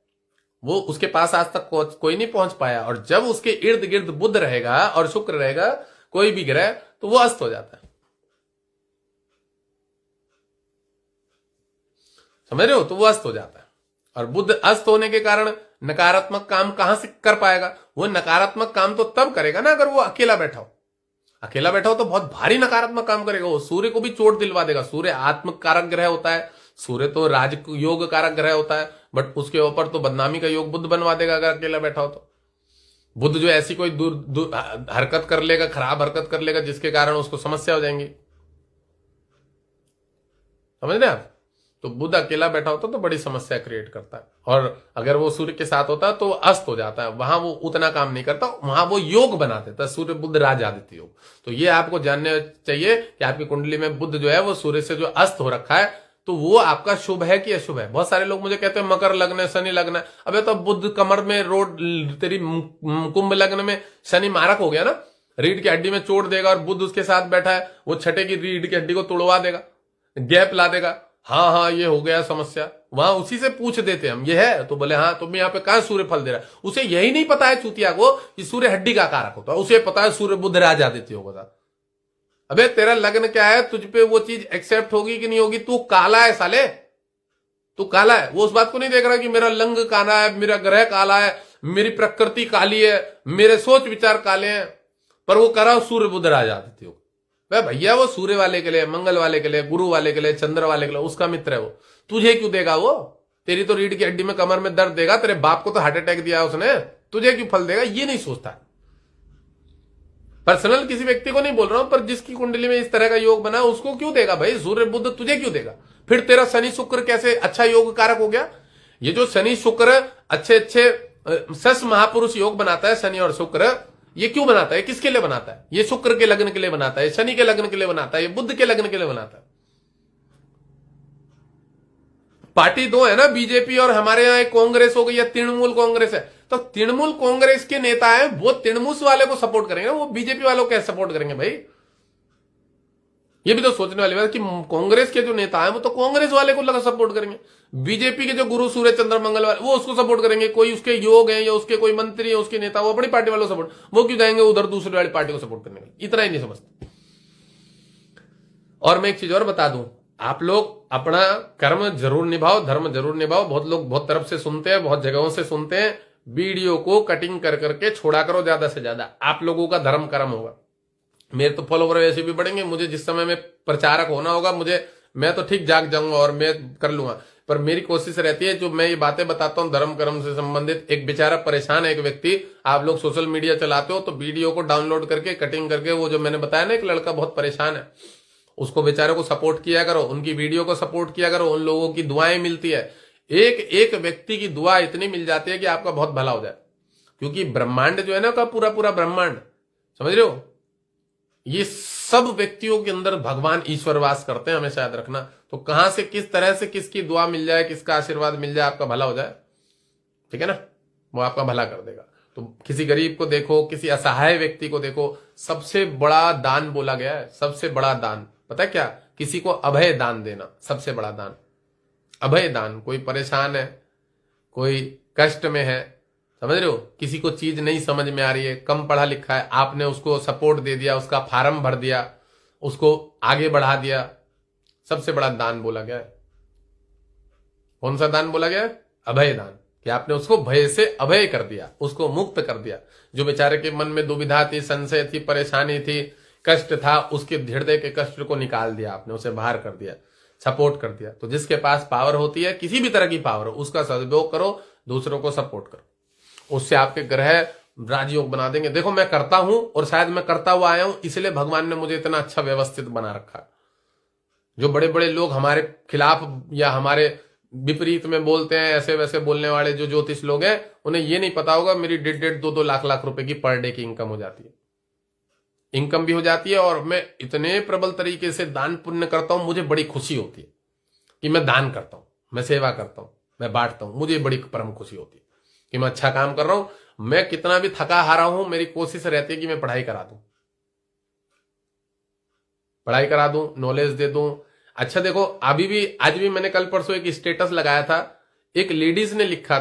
A: वो उसके पास आज तक कोई नहीं पहुंच पाया। और जब उसके इर्द गिर्द बुध रहेगा और शुक्र रहेगा, कोई भी ग्रह, तो वो अस्त हो जाता है, समझ रहे हो। तो वो अस्त हो जाता है। और बुध अस्त होने के कारण नकारात्मक काम कहां से कर पाएगा? वो नकारात्मक काम तो तब करेगा ना अगर वो अकेला बैठा हो। अकेला बैठा हो तो बहुत भारी नकारात्मक काम करेगा। वो सूर्य को भी चोट दिलवा देगा। सूर्य आत्म कारक ग्रह होता है, सूर्य तो राज योग कारक ग्रह होता है, बट उसके ऊपर तो बदनामी का योग बुध बनवा देगा अगर अकेला बैठा हो तो। बुध जो ऐसी कोई हरकत कर लेगा, खराब हरकत कर लेगा, जिसके कारण उसको समस्या हो जाएंगी, समझ रहे आप। तो बुध अकेला बैठा होता तो बड़ी समस्या क्रिएट करता है। और अगर वो सूर्य के साथ होता तो अस्त हो जाता है, वहां वो उतना काम नहीं करता, वहां वो योग बना देता है, सूर्य बुध राज आदित्य योग। तो ये आपको जानने चाहिए कि आपकी कुंडली में बुध जो है वो सूर्य से जो अस्त हो रखा है, तो वो आपका शुभ है कि अशुभ है। बहुत सारे लोग मुझे कहते हैं मकर लग्न है, शनि लग्न है। अबे तो बुध कमर में रोड, तेरी कुंभ लग्न में शनि मारक हो गया ना, रीढ़ की हड्डी में चोट देगा, और बुध उसके साथ बैठा है, वो छठे की रीढ़ की हड्डी को तोड़वा देगा, गैप ला देगा। हाँ ये हो गया समस्या। वहां उसी से पूछ देते हम, ये है तो बोले हाँ, तुम यहाँ पे कहां सूर्य फल दे रहा है। उसे यही नहीं पता है चूतिया को कि सूर्य हड्डी का कारक होता है, उसे पता है सूर्य बुध राज आदित्य होगा। अबे तेरा लग्न क्या है, तुझ पे वो चीज एक्सेप्ट होगी कि नहीं होगी। तू काला है साले, तू काला है। वो उस बात को नहीं देख रहा कि मेरा लंग काला है, मेरा ग्रह काला है, मेरी प्रकृति काली है, मेरे सोच विचार काले हैं, पर वो कराओ सूर्य बुध राजा आदित्य योग। वह भैया वो सूर्य वाले के लिए, मंगल वाले के लिए, गुरु वाले के लिए, चंद्र वाले के लिए, उसका मित्र है वो। तुझे क्यों देगा वो? तेरी तो रीढ़ की हड्डी में कमर में दर्द देगा, तेरे बाप को तो हार्ट अटैक दिया उसने, तुझे क्यों फल देगा? ये नहीं सोचता। पर्सनल किसी व्यक्ति को नहीं बोल रहा हूं, पर जिसकी कुंडली में इस तरह का योग बना उसको क्यों देगा भाई? सूर्य बुध तुझे क्यों देगा? फिर तेरा शनि शुक्र कैसे अच्छा योग कारक हो गया? ये जो शनि शुक्र अच्छे अच्छे 6 महापुरुष योग बनाता है, शनि और शुक्र, ये क्यों बनाता है? किसके लिए बनाता है? ये शुक्र के लग्न के लिए बनाता है, शनि के लग्न के लिए बनाता है, ये बुध के लग्न के लिए बनाता है। पार्टी दो है ना, बीजेपी और हमारे यहां एक कांग्रेस हो गई या तृणमूल कांग्रेस है। तो तृणमूल कांग्रेस के नेता है वो तृणमूल वाले को सपोर्ट करेंगे ना, वो बीजेपी वालों को सपोर्ट करेंगे भाई? ये भी तो सोचने वाली बात है कि कांग्रेस के जो नेता है वो तो कांग्रेस वाले को लगा सपोर्ट करेंगे, बीजेपी के जो गुरु सूर्य चंद्र मंगल वाले वो उसको सपोर्ट करेंगे। कोई उसके योग है या उसके कोई मंत्री है, उसके नेता, वो अपनी पार्टी वालों को सपोर्ट, वो क्यों जाएंगे उधर दूसरी वाली पार्टी को सपोर्ट करने के लिए? इतना ही नहीं समझते। और मैं एक चीज और बता दूं, आप लोग अपना कर्म जरूर निभाओ, धर्म जरूर निभाओ। बहुत लोग बहुत तरफ से सुनते हैं, बहुत जगहों से सुनते हैं, वीडियो को कटिंग कर करके छोड़ा करो ज्यादा से ज्यादा। आप लोगों का धर्म कर्म होगा, मेरे तो फॉलोवर वैसे भी बढ़ेंगे। मुझे जिस समय में प्रचारक होना होगा, मैं तो ठीक जाग जाऊंगा और मैं कर लूंगा। पर मेरी कोशिश रहती है, जो मैं ये बातें बताता हूं धर्म कर्म से संबंधित, एक बेचारा परेशान है एक व्यक्ति, आप लोग सोशल मीडिया चलाते हो तो वीडियो को डाउनलोड करके कटिंग करके, वो जो मैंने बताया ना एक लड़का बहुत परेशान है, उसको बेचारे को सपोर्ट किया करो, उनकी वीडियो को सपोर्ट किया करो। उन लोगों की दुआएं मिलती है, एक एक व्यक्ति की दुआ इतनी मिल जाती है कि आपका बहुत भला हो जाए। क्योंकि ब्रह्मांड जो है ना का पूरा पूरा ब्रह्मांड, समझ रहे हो, ये सब व्यक्तियों के अंदर भगवान ईश्वर वास करते हैं, हमेशा याद रखना। तो कहां से किस तरह से किसकी दुआ मिल जाए, किसका आशीर्वाद मिल जाए, आपका भला हो जाए, ठीक है ना, वो आपका भला कर देगा। तो किसी गरीब को देखो, किसी असहाय व्यक्ति को देखो, सबसे बड़ा दान बोला गया है, सबसे बड़ा दान पता है क्या? किसी को अभय दान देना, सबसे बड़ा दान अभय दान। कोई परेशान है, कोई कष्ट में है, समझ रहे हो, किसी को चीज नहीं समझ में आ रही है, कम पढ़ा लिखा है, आपने उसको सपोर्ट दे दिया, उसका फार्म भर दिया, उसको आगे बढ़ा दिया, सबसे बड़ा दान बोला गया है। कौन सा दान बोला गया है? अभय दान, कि आपने उसको भय से अभय कर दिया, उसको मुक्त कर दिया। जो बेचारे के मन में दुविधा थी, संशय थी, परेशानी थी, कष्ट था, उसके हृदय के कष्ट को निकाल दिया आपने, उसे बाहर कर दिया, सपोर्ट कर दिया। तो जिसके पास पावर होती है, किसी भी तरह की पावर हो, उसका सदुपयोग करो, दूसरों को सपोर्ट करो, उससे आपके ग्रह राजयोग बना देंगे। देखो मैं करता हूं, और शायद मैं करता हुआ आया हूं, इसलिए भगवान ने मुझे इतना अच्छा व्यवस्थित बना रखा। जो बड़े बड़े लोग हमारे खिलाफ या हमारे विपरीत में बोलते हैं, ऐसे वैसे बोलने वाले जो ज्योतिष लोग हैं, उन्हें ये नहीं पता होगा मेरी 1.5-2 लाख रुपए की पर डे की इनकम हो जाती है, इनकम भी हो जाती है। और मैं इतने प्रबल तरीके से दान पुण्य करता हूं, मुझे बड़ी खुशी होती है कि मैं दान करता हूं, मैं सेवा करता हूं, मैं बांटता हूं, मुझे बड़ी परम खुशी होती है कि मैं अच्छा काम कर रहा हूं। मैं कितना भी थका हारा हूं, मेरी कोशिश रहती है कि मैं पढ़ाई करा दूं, नॉलेज दे दूं। अच्छा देखो, अभी भी आज भी मैंने कल परसों एक स्टेटस लगाया था, एक लेडीज ने लिखा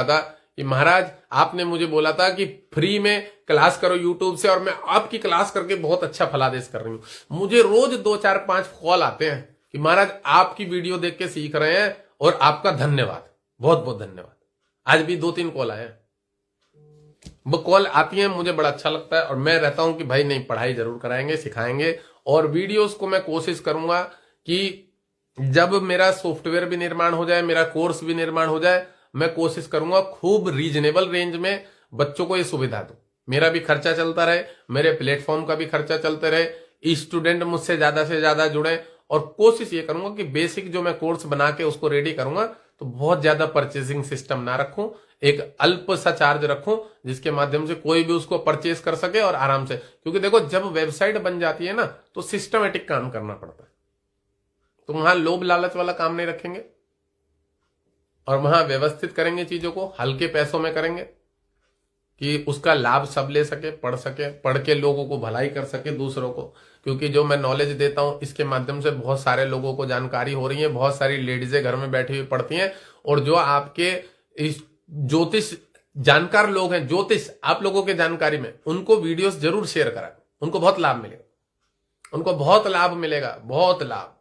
A: था कि महाराज आपने मुझे बोला था कि फ्री में क्लास करो यूट्यूब से, और मैं आपकी क्लास करके बहुत अच्छा फलादेश कर रही हूं। मुझे रोज 2, 4, 5 कॉल आते हैं कि महाराज आपकी वीडियो देख के सीख रहे हैं और आपका धन्यवाद, बहुत बहुत धन्यवाद। आज भी 2-3 कॉल आए हैं। वो कॉल आती है, मुझे बड़ा अच्छा लगता है, और मैं रहता हूं कि भाई नहीं, पढ़ाई जरूर कराएंगे, सिखाएंगे। और वीडियोस को मैं कोशिश करूंगा कि जब मेरा सॉफ्टवेयर भी निर्माण हो जाए, मेरा कोर्स भी निर्माण हो जाए, मैं कोशिश करूंगा खूब रीजनेबल रेंज में बच्चों को ये सुविधा दूं, मेरा भी खर्चा चलता रहे, मेरे प्लेटफॉर्म का भी खर्चा चलते रहे, स्टूडेंट मुझसे ज्यादा से ज्यादा जुड़े। और कोशिश ये करूंगा कि बेसिक जो मैं कोर्स बना के उसको रेडी करूंगा, तो बहुत ज्यादा परचेसिंग सिस्टम ना रखूं, एक अल्प सा चार्ज रखूं, जिसके माध्यम से कोई भी उसको परचेस कर सके और आराम से। क्योंकि देखो जब वेबसाइट बन जाती है ना, तो सिस्टमेटिक काम करना पड़ता है। तो वहां लोभ लालच वाला काम नहीं रखेंगे, और वहां व्यवस्थित करेंगे चीजों को, हल्के पैसों में करेंगे कि उसका लाभ सब ले सके, पढ़ के लोगों को भलाई कर सके, दूसरों को। क्योंकि जो मैं नॉलेज देता हूं, इसके माध्यम से बहुत सारे लोगों को जानकारी हो रही है, बहुत सारी लेडीजें घर में बैठी हुई पढ़ती हैं। और जो आपके इस ज्योतिष जानकार लोग हैं, ज्योतिष आप लोगों के जानकारी में, उनको वीडियोस जरूर शेयर कराएं, उनको बहुत लाभ मिलेगा, बहुत लाभ,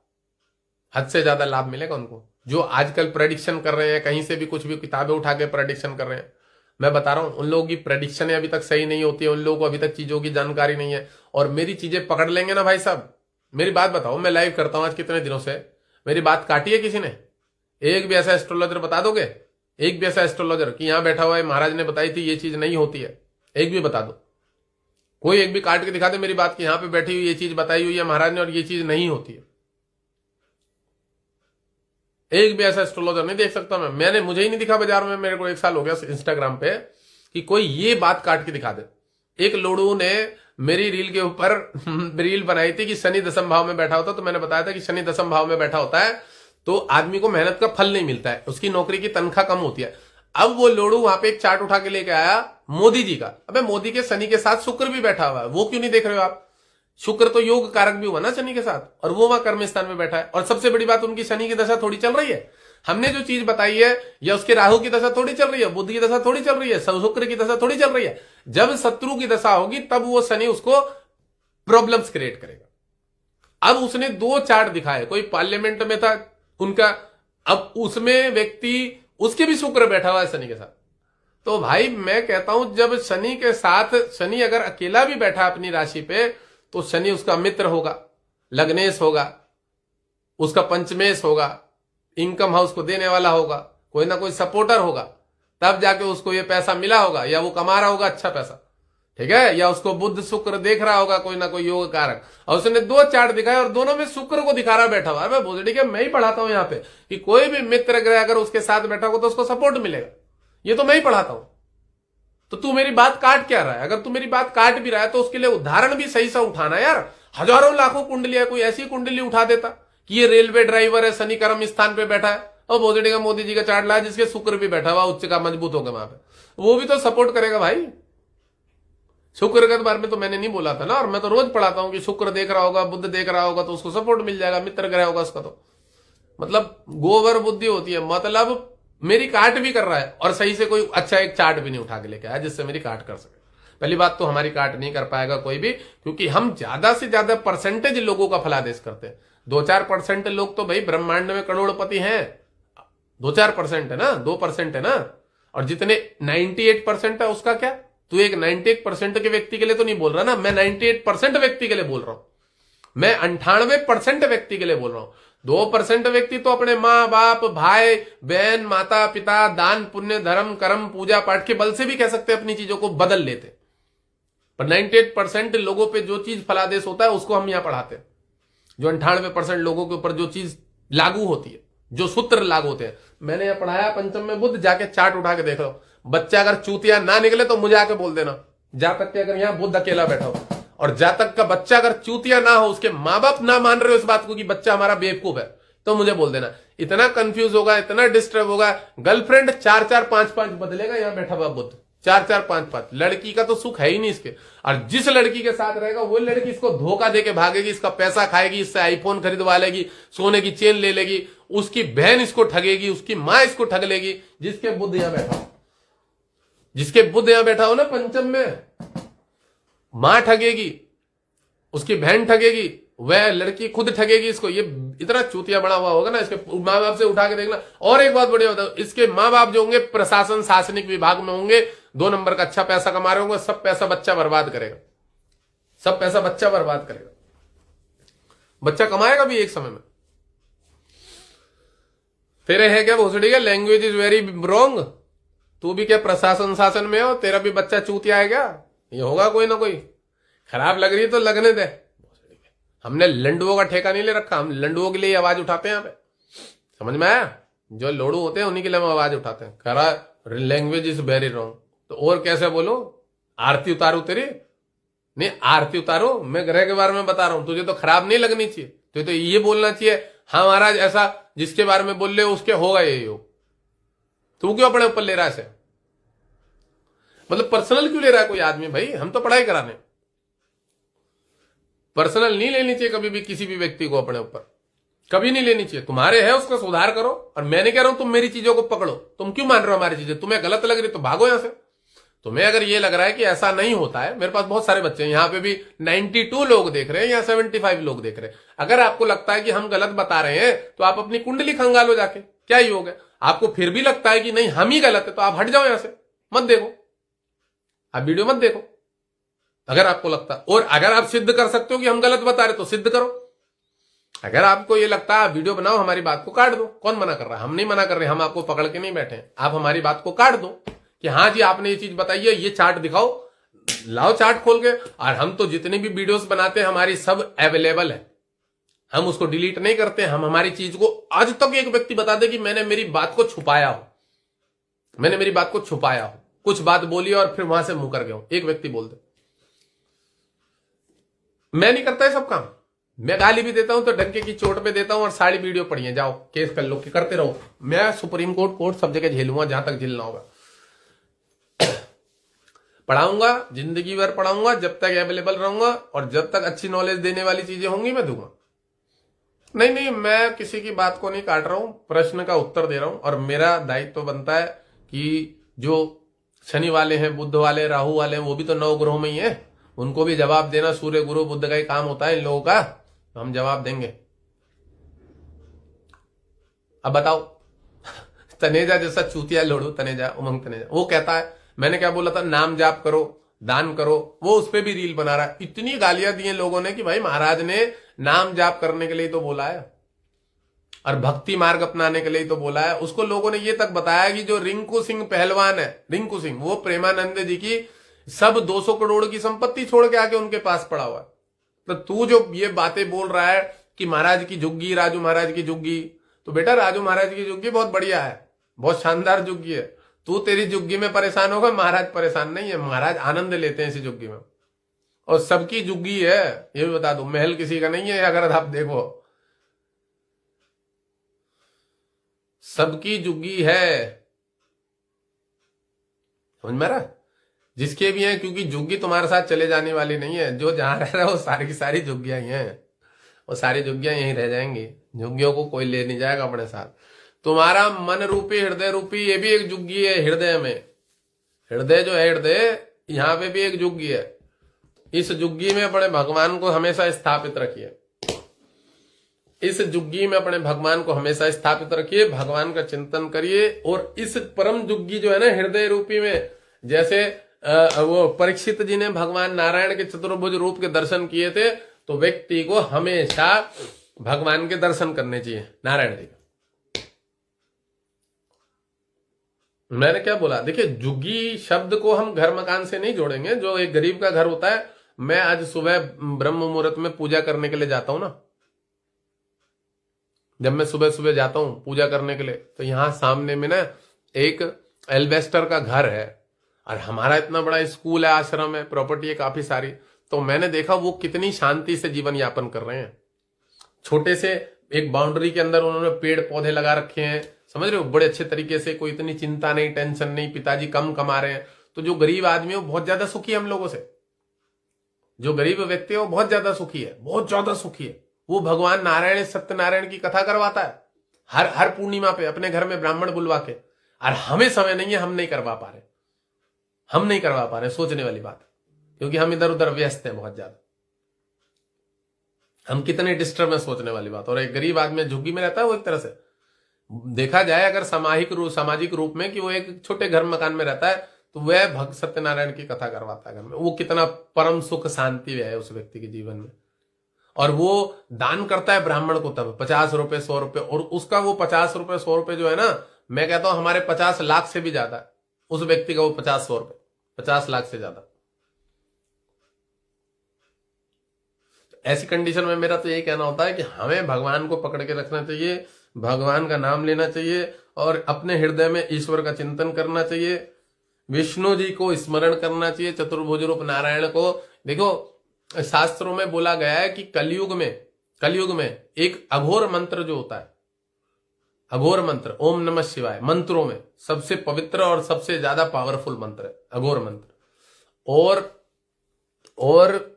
A: हद से ज्यादा लाभ मिलेगा उनको। जो आजकल प्रेडिक्शन कर रहे हैं, कहीं से भी कुछ भी किताबें उठा के प्रेडिक्शन कर रहे हैं, मैं बता रहा हूं उन लोगों की प्रेडिक्शन अभी तक सही नहीं होती है, उन लोगों को अभी तक चीजों की जानकारी नहीं है। और मेरी चीजें पकड़ लेंगे ना भाई साहब, मेरी बात बताओ, मैं लाइव करता हूं आज कितने दिनों से, मेरी बात काटी है किसी ने? एक भी ऐसा एस्ट्रोलॉजर बता दोगे? एक भी ऐसा एस्ट्रोलॉजर कि यहां बैठा हुआ है महाराज ने बताई थी ये चीज नहीं होती है, एक भी बता दो। कोई एक भी काट के दिखा दे मेरी बात कि यहां पे बैठी हुई ये चीज बताई हुई है महाराज ने और ये चीज नहीं होती है। एक भी ऐसा एस्ट्रोलॉजर नहीं देख सकता मैंने मुझे ही नहीं दिखा बाजार में, मेरे को 1 साल हो गया इंस्टाग्राम पे, कि कोई ये बात काट के दिखा दे। एक लोड़ू ने मेरी रील के ऊपर रील बनाई थी कि शनि दसम भाव में बैठा होता, तो मैंने बताया था कि शनि दसम भाव में बैठा होता है तो आदमी को मेहनत का फल नहीं मिलता है, उसकी नौकरी की तनख्वाह कम होती है। अब वो लोड़ू वहां पे एक चार्ट उठा के लेके आया मोदी जी का। अबे मोदी के शनि के साथ शुक्र भी बैठा हुआ है, वो क्यों नहीं देख रहे हो आप? शुक्र तो योग कारक भी हुआ ना शनि के साथ, और वो वहां कर्म स्थान में बैठा है। और सबसे बड़ी बात, उनकी शनि की दशा थोड़ी चल रही है, हमने जो चीज बताई है, या उसके राहु की दशा थोड़ी चल रही है, बुध की दशा थोड़ी चल रही है, शुक्र की दशा थोड़ी चल रही है। जब शत्रु की दशा होगी तब वो शनि उसको प्रॉब्लम्स क्रिएट करेगा। अब उसने 2 चार्ट दिखाए, कोई पार्लियामेंट में था उनका, अब उसमें व्यक्ति उसके भी शुक्र बैठा हुआ है शनि के साथ। तो भाई मैं कहता हूं जब शनि के साथ, शनि अगर अकेला भी बैठा अपनी राशि पे, तो शनि उसका मित्र होगा, लग्नेश होगा, उसका पंचमेश होगा, इनकम हाउस को देने वाला होगा, कोई ना कोई सपोर्टर होगा, तब जाके उसको ये पैसा मिला होगा, या वो कमा रहा होगा अच्छा पैसा, ठीक है, या उसको बुध शुक्र देख रहा होगा कोई ना कोई योग कारक। और उसने 2 चार्ट दिखाए और दोनों में शुक्र को दिखा रहा बैठा हुआ है। मैं बोल ठीक है, मैं ही पढ़ाता हूं यहाँ पे कि कोई भी मित्र ग्रह अगर उसके साथ बैठा होगा तो उसको सपोर्ट मिलेगा, ये तो मैं ही पढ़ाता हूं। तो तू मेरी बात काट क्या रहा है? अगर तू मेरी बात काट भी रहा है तो उसके लिए उदाहरण भी सही सा उठाना यार। हजारों लाखों कुंडलियां, कोई ऐसी कुंडली उठा देता कि ये रेलवे ड्राइवर है, शनि कर्म स्थान पे बैठा है, और बोझड़ी का मोदी जी का चार्ट लाया जिसके शुक्र भी बैठा हुआ, उच्च का मजबूत होगा वहां पे, वो भी तो सपोर्ट करेगा भाई। शुक्र के बारे में तो मैंने नहीं बोला था ना, और मैं तो रोज पढ़ाता हूं कि शुक्र देख रहा होगा, बुध देख रहा होगा तो उसको सपोर्ट मिल जाएगा, मित्र ग्रह होगा उसका, तो मतलब गोबर बुद्धि होती है। मतलब मेरी काट भी कर रहा है और सही से कोई अच्छा एक चार्ट भी नहीं उठा के लेके आया जिससे मेरी काट कर सके। पहली बात तो हमारी काट नहीं कर पाएगा कोई भी, क्योंकि हम ज्यादा से ज्यादा परसेंटेज लोगों का फलादेश करते हैं। 2-4% लोग तो भाई ब्रह्मांड में करोड़पति हैं, 2-4% है ना, 2% है ना, और जितने 98% है उसका क्या? तू एक 98% के व्यक्ति के लिए तो नहीं बोल रहा ना, मैं 98% व्यक्ति के लिए बोल रहा हूं, मैं 98% व्यक्ति के लिए बोल रहा हूं। 2% व्यक्ति तो अपने माँ बाप, भाई बहन, माता पिता, दान पुण्य, धर्म कर्म, पूजा पाठ के बल से भी कह सकते हैं अपनी चीजों को बदल लेते, पर 98% लोगों पे जो चीज फलादेश होता है उसको हम यहां पढ़ाते हैं। जो 98% लोगों के ऊपर जो चीज लागू होती है, जो सूत्र लागू होते हैं, मैंने यहां पढ़ाया पंचम में बुध, जाके चार्ट उठा के देख लो। बच्चा अगर चूतिया ना निकले तो मुझे आके बोल देना, जा तक के अगर यहां बुध अकेला बैठा हो, और जा तक का बच्चा अगर चूतिया ना हो, उसके माँ बाप ना मान रहे हो इस बात को कि बच्चा हमारा बेवकूफ है, तो मुझे बोल देना। इतना कंफ्यूज होगा, इतना डिस्टर्ब होगा, गर्लफ्रेंड 4-4 5-5 बदलेगा यहां बैठा हुआ बुध, 4-4 5-5। लड़की का तो सुख है ही नहीं इसके, और जिस लड़की के साथ रहेगा वो लड़की इसको धोखा देके भागेगी, इसका पैसा खाएगी, इससे आईफोन खरीदवा लेगी, सोने की चेन ले लेगी, उसकी बहन इसको ठगेगी, उसकी मां इसको ठग लेगी। जिसके बुध यहां बैठा हो, जिसके बुध यहां बैठा हो ना पंचम में, मां ठगेगी, उसकी बहन ठगेगी, वह लड़की खुद ठगेगी इसको। ये इतना चूतिया बड़ा हुआ होगा ना, इसके माँ बाप से उठा के देखना। और एक बात बढ़िया बताओ, इसके माँ बाप जो होंगे प्रशासन शासनिक विभाग में होंगे, 2 नंबर का अच्छा पैसा कमा रहे होंगे, सब पैसा बच्चा बर्बाद करेगा, सब पैसा बच्चा बर्बाद करेगा। बच्चा कमाएगा भी एक समय में। तेरे है क्या भोसड़ी का लैंग्वेज इज वेरी रॉन्ग, तू भी क्या प्रशासन शासन में हो, तेरा भी बच्चा चूतिया है क्या? ये होगा कोई ना कोई। खराब लग रही है तो लगने दे, हमने लंडुओं का ठेका नहीं ले रखा, हम लंडुओं के लिए आवाज उठाते हैं यहाँ पे, समझ में आया? जो लोड़ू होते हैं उन्हीं के लिए हम आवाज उठाते हैं। करा लैंग्वेज इज वेरी रॉन्ग, तो और कैसे बोलो? आरती उतारू तेरी? नहीं आरती उतारो, मैं ग्रह के बारे में बता रहा हूं, तुझे तो खराब नहीं लगनी चाहिए, तुझे तो ये बोलना चाहिए हाँ महाराज ऐसा जिसके बारे में बोल रहे हो उसके होगा ये योग। तू क्यों अपने ऊपर ले रहा है ऐसे? मतलब पर्सनल क्यों ले रहा है कोई आदमी? भाई हम तो पढ़ाई कराने, पर्सनल नहीं लेनी चाहिए कभी भी किसी भी व्यक्ति को अपने ऊपर, कभी नहीं लेनी चाहिए। तुम्हारे है उसका सुधार करो, और मैं नहीं कह रहा हूं तुम मेरी चीजों को पकड़ो। तुम क्यों मान रहे हो हमारी चीजें? तुम्हें गलत लग रही तो भागो यहां से। तुम्हें अगर ये लग रहा है कि ऐसा नहीं होता है, मेरे पास बहुत सारे बच्चे हैं, यहाँ पे भी 92 लोग देख रहे हैं या 75 लोग देख रहे हैं। अगर आपको लगता है कि हम गलत बता रहे हैं तो आप अपनी कुंडली खंगालो जाके, क्या योग है? आपको फिर भी लगता है कि नहीं हम ही गलत है, तो आप हट जाओ यहां से, मत देखो, आप वीडियो मत देखो अगर आपको लगता। और अगर आप सिद्ध कर सकते हो कि हम गलत बता रहे तो सिद्ध करो। अगर आपको ये लगता है आप वीडियो बनाओ, हमारी बात को काट दो, कौन मना कर रहा है? हम नहीं मना कर रहे, हम आपको पकड़ के नहीं बैठे, आप हमारी बात को काट दो कि हाँ जी आपने ये चीज बताई है, ये चार्ट दिखाओ, लाओ चार्ट खोल के। और हम तो जितनी भी वीडियोस बनाते हैं हमारी सब अवेलेबल है, हम उसको डिलीट नहीं करते। हम हमारी चीज को, आज तक एक व्यक्ति बता दे कि मैंने मेरी बात को छुपाया हो, मैंने मेरी बात को छुपाया हो, कुछ बात बोली और फिर वहां से मुंह कर गया हूं, एक व्यक्ति बोल दे। मैं नहीं करता है सब काम, मैं गाली भी देता हूं तो डंके की चोट पे देता हूं और सारी वीडियो पढ़िए, जाओ केस कर लो, कि करते रहो। मैं सुप्रीम कोर्ट कोर्ट सब जगह झेलूंगा जहां तक झेलना होगा, पढ़ाऊंगा, जिंदगी भर पढ़ाऊंगा, जब तक अवेलेबल रहूंगा, और जब तक अच्छी नॉलेज देने वाली चीजें होंगी मैं दूंगा। नहीं, मैं किसी की बात को नहीं काट रहा हूं, प्रश्न का उत्तर दे रहा हूं। और मेरा दायित्व बनता है कि जो शनि वाले हैं, बुध वाले, राहु वाले हैं, वो भी तो 9 ग्रहों में ही है, उनको भी जवाब देना सूर्य गुरु बुध का ही काम होता है इन लोगों का, तो हम जवाब देंगे। अब बताओ तनेजा जैसा चूतिया लोड़ू, तनेजा, उमंग तनेजा, वो कहता है मैंने क्या बोला था, नाम जाप करो, दान करो, वो उस पर भी रील बना रहा है। इतनी गालियां दी हैं लोगों ने कि भाई महाराज ने नाम जाप करने के लिए तो बोला है और भक्ति मार्ग अपनाने के लिए तो बोला है। उसको लोगों ने ये तक बताया कि जो रिंकू सिंह पहलवान है, रिंकू सिंह, वो प्रेमानंद जी की सब 200 करोड़ की संपत्ति छोड़ के आके उनके पास पड़ा हुआ है। तो तू जो ये बातें बोल रहा है कि महाराज की झुग्गी, राजू महाराज की झुग्गी, तो बेटा राजू महाराज की झुग्गी बहुत बढ़िया है, बहुत शानदार झुग्गी है। तू तेरी झुग्गी में परेशान होगा, महाराज परेशान नहीं है, महाराज आनंद लेते हैं इसी झुग्गी में। और सबकी झुग्गी है, ये भी बता दूं, महल किसी का नहीं है, अगर आप देखो सबकी झुग्गी है, समझ में रहा? जिसके भी हैं, क्योंकि झुग्गी तुम्हारे साथ चले जाने वाली नहीं है, जो जहां रह रहा है वो सारी की सारी झुग्गियां ही हैं, वो सारी झुग्गियां यहीं रह जाएंगी, झुग्गियों को कोई ले नहीं जाएगा अपने साथ। तुम्हारा मन रूपी, हृदय रूपी, ये भी एक झुग्गी है हृदय में। हृदय जो है, हृदय, यहां पे भी एक झुग्गी है। इस झुग्गी में अपने भगवान को हमेशा स्थापित रखिए, इस झुग्गी में अपने भगवान को हमेशा स्थापित रखिए, भगवान का चिंतन करिए। और इस परम झुग्गी जो है ना हृदय रूपी में, जैसे वो परीक्षित जी ने भगवान नारायण के चतुर्भुज रूप के दर्शन किए थे, तो व्यक्ति को हमेशा भगवान के दर्शन करने चाहिए, नारायण जी। मैंने क्या बोला, देखिए झुग्गी शब्द को हम घर मकान से नहीं जोड़ेंगे। जो एक गरीब का घर होता है, मैं आज सुबह ब्रह्म मुहूर्त में पूजा करने के लिए जाता हूं ना, जब मैं सुबह सुबह जाता हूं पूजा करने के लिए, तो यहां सामने में ना एक एल्वेस्टर का घर है, और हमारा इतना बड़ा स्कूल है, आश्रम है, प्रॉपर्टी है काफी सारी। तो मैंने देखा वो कितनी शांति से जीवन यापन कर रहे हैं। छोटे से एक बाउंड्री के अंदर उन्होंने पेड़ पौधे लगा रखे हैं, समझ रहे हो, बड़े अच्छे तरीके से, कोई इतनी चिंता नहीं, टेंशन नहीं, पिताजी कम कमा रहे हैं। तो जो गरीब आदमी है वो बहुत ज्यादा सुखी है हम लोगों से, जो गरीब व्यक्ति है वो बहुत ज्यादा सुखी है, बहुत ज्यादा सुखी है। वो भगवान नारायण, सत्यनारायण की कथा करवाता है हर पूर्णिमा पे अपने घर में ब्राह्मण बुलवा के। और हमें समय नहीं है, हम नहीं करवा पा रहे, हम नहीं करवा पा रहे, सोचने वाली बात, क्योंकि हम इधर उधर व्यस्त हैं बहुत ज्यादा। हम कितने डिस्टर्ब में, सोचने वाली बात। और एक गरीब आदमी झुग्गी में रहता है, वो एक तरह से देखा जाए अगर सामाजिक रूप में, कि वो एक छोटे घर मकान में रहता है, तो वह भक्त सत्यनारायण की कथा करवाता है घर में। वो कितना परम सुख शांति है उस व्यक्ति के जीवन में। और वो दान करता है ब्राह्मण को तब 50 रुपए 100 रुपए, और उसका वो 50 रुपए 100 रुपए जो है ना, मैं कहता हूं हमारे 50 लाख से भी ज्यादा है उस व्यक्ति का वो 50-100 रुपए, 50 लाख से ज्यादा। ऐसी कंडीशन में मेरा तो यही कहना होता है कि हमें भगवान को पकड़ के रखना चाहिए, भगवान का नाम लेना चाहिए, और अपने हृदय में ईश्वर का चिंतन करना चाहिए, विष्णु जी को स्मरण करना चाहिए, चतुर्भुज रूप नारायण को। देखो शास्त्रों में बोला गया है कि कलयुग में एक अघोर मंत्र जो होता है, अघोर मंत्र, ओम नमः शिवाय, मंत्रों में सबसे पवित्र और सबसे ज्यादा पावरफुल मंत्र है अघोर मंत्र। और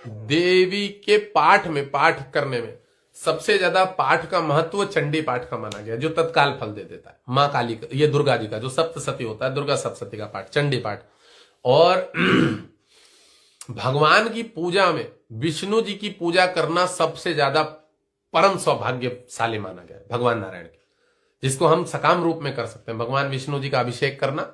A: देवी के पाठ करने में सबसे ज्यादा पाठ का महत्व चंडी पाठ का माना गया, जो तत्काल फल दे देता है। मां काली का, ये दुर्गा जी का जो सप्तशती होता है, दुर्गा सप्तशती का पाठ, चंडी पाठ। और भगवान की पूजा में विष्णु जी की पूजा करना सबसे ज्यादा परम सौभाग्यशाली माना गया है भगवान नारायण की। जिसको हम सकाम रूप में कर सकते हैं। भगवान विष्णु जी का अभिषेक करना,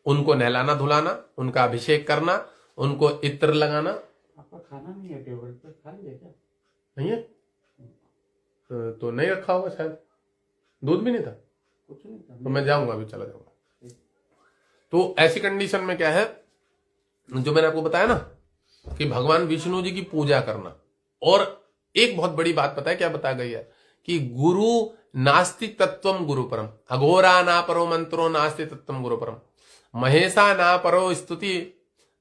A: उनको नहलाना धुलाना, उनका अभिषेक करना, उनको इत्र लगाना।
B: आपका खाना नहीं है टेबल पे, खा लिया क्या?
A: नहीं है तो नहीं रखा होगा शायद, दूध भी नहीं था,
B: कुछ नहीं था।
A: तो मैं जाऊंगा, अभी चला जाऊंगा। तो ऐसी कंडीशन में क्या है, जो मैंने आपको बताया ना कि भगवान विष्णु जी की पूजा करना। और एक बहुत बड़ी बात पता है क्या बताया गई है कि गुरु नास्ति तत्वम गुरु परम, अघोरा ना परो मंत्रो नास्ति तत्वम गुरु परम, महेशा ना परो स्तुति।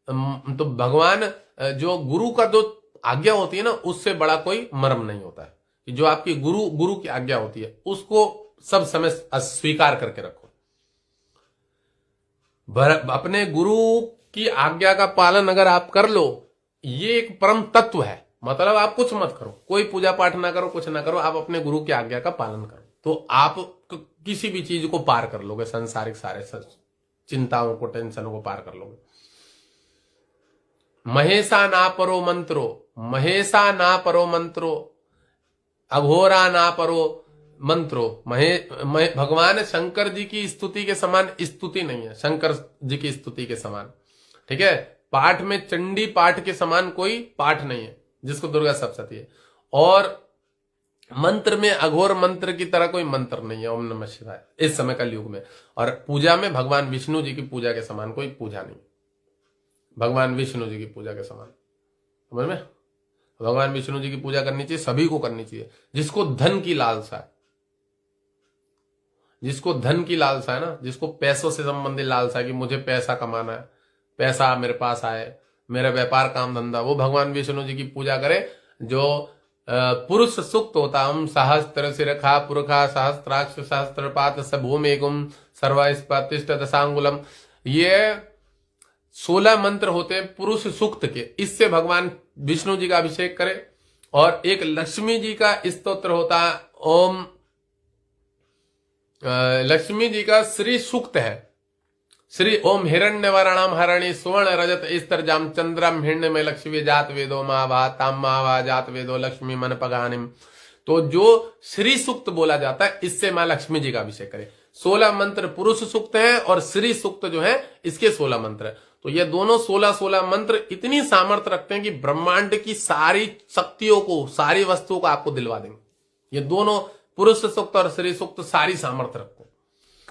A: तो भगवान जो गुरु का जो आज्ञा होती है ना, उससे बड़ा कोई मर्म नहीं होता है। कि जो आपकी गुरु की आज्ञा होती है उसको सब समय स्वीकार करके रखो। अपने गुरु की आज्ञा का पालन अगर आप कर लो, ये एक परम तत्व है। मतलब आप कुछ मत करो, कोई पूजा पाठ ना करो, कुछ ना करो, आप अपने गुरु की आज्ञा का पालन करो, तो आप किसी भी चीज को पार कर लोगे, संसारिक सारे चिंताओं को, टेंशनों को पार कर लोगे। महेशा ना परो मंत्रो, महेशा ना परो मंत्रो, अघोरा ना परो मंत्रो। भगवान शंकर जी की स्तुति के समान स्तुति नहीं है, शंकर जी की स्तुति के समान, ठीक है। पाठ में चंडी पाठ के समान कोई पाठ नहीं है जिसको दुर्गा सप्तशती है। और मंत्र में अघोर मंत्र की तरह कोई मंत्र नहीं है, ओम नमः शिवाय, इस समय का युग में। और पूजा में भगवान विष्णु जी की पूजा के समान कोई पूजा नहीं, भगवान विष्णु जी की पूजा के समान, समझ में। भगवान विष्णु जी की पूजा करनी चाहिए, सभी को करनी चाहिए। जिसको धन की लालसा है, जिसको धन की लालसा है ना, जिसको पैसों से संबंधित लालसा है कि मुझे पैसा कमाना है, पैसा मेरे पास आए, मेरा व्यापार काम धंधा, वो भगवान विष्णु जी की पूजा करे। जो पुरुष सूक्त होता, हम सहस्त्र शिरखा पुरखा सहस्त्राक्ष सहस्त्रपात स भूमेगुम सर्वास्पतिष्ठ दशांगुलम, ये 16 मंत्र होते हैं पुरुष सूक्त के। इससे भगवान विष्णु जी का अभिषेक करे। और एक लक्ष्मी जी का स्तोत्र होता है, ओम लक्ष्मी जी का श्री सूक्त है, श्री ओम हिरण्यवर्णम हरणि सुवर्ण रजत स्त्रजाम चंद्रम हिरण्य में लक्ष्मी जात वेदो मावा ताम मावा जात वेदो लक्ष्मी मन पगानिम। तो जो श्री सूक्त बोला जाता है, इससे मां लक्ष्मी जी का अभिषेक करे। 16 मंत्र पुरुष सूक्त है और श्री सूक्त जो है इसके 16 मंत्र है। तो ये दोनों 16 मंत्र इतनी सामर्थ्य रखते हैं कि ब्रह्मांड की सारी शक्तियों को, सारी वस्तुओं को आपको दिलवा देंगे। ये दोनों पुरुष सूक्त और श्री सूक्त सारी सामर्थ्य रखते हैं।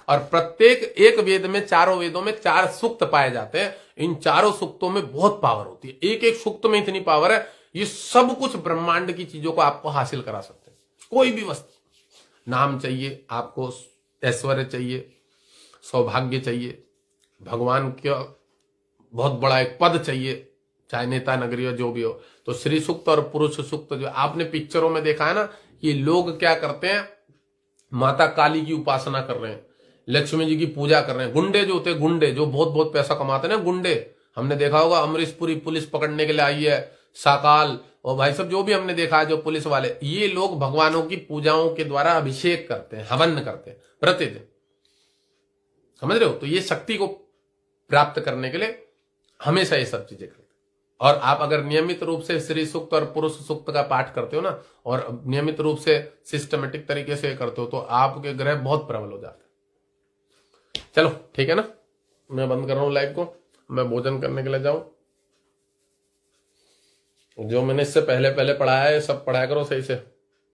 A: और प्रत्येक एक वेद में, चारों वेदों में 4 सूक्त पाए जाते हैं। इन चारों सूक्तों में बहुत पावर होती है, एक एक सूक्त में इतनी पावर है, ये सब कुछ ब्रह्मांड की चीजों को आपको हासिल करा सकते हैं। कोई भी वस्तु, नाम चाहिए आपको, ऐश्वर्य चाहिए, सौभाग्य चाहिए, भगवान का बहुत बड़ा एक पद चाहिए, चाहे नेता नगरी हो, जो भी हो, तो श्री सूक्त और पुरुष सूक्त जो आपने पिक्चरों में देखा है ना, कि लोग क्या करते हैं, माता काली की उपासना कर रहे हैं, लक्ष्मी जी की पूजा कर रहे हैं। गुंडे जो होते हैं, गुंडे जो बहुत बहुत पैसा कमाते हैं ना, गुंडे, हमने देखा होगा अमरीशपुरी पुलिस पकड़ने के लिए आई है, साकाल और भाई सब जो भी हमने देखा है, जो पुलिस वाले, ये लोग भगवानों की पूजाओं के द्वारा अभिषेक करते हैं, हवन करते हैं प्रतिदिन, समझ रहे हो। तो ये शक्ति को प्राप्त करने के लिए हमेशा ये सब चीजें करते हैं। और आप अगर नियमित रूप से श्री सूक्त और पुरुष सूक्त का पाठ करते हो ना, और नियमित रूप से सिस्टमेटिक तरीके से करते हो, तो आपके ग्रह बहुत प्रबल हो जाते हैं। चलो ठीक है ना, मैं बंद कर रहा हूं लाइव को, मैं भोजन करने के लिए जाऊं। जो मैंने इससे पहले पढ़ाया है सब पढ़ाया करो सही से।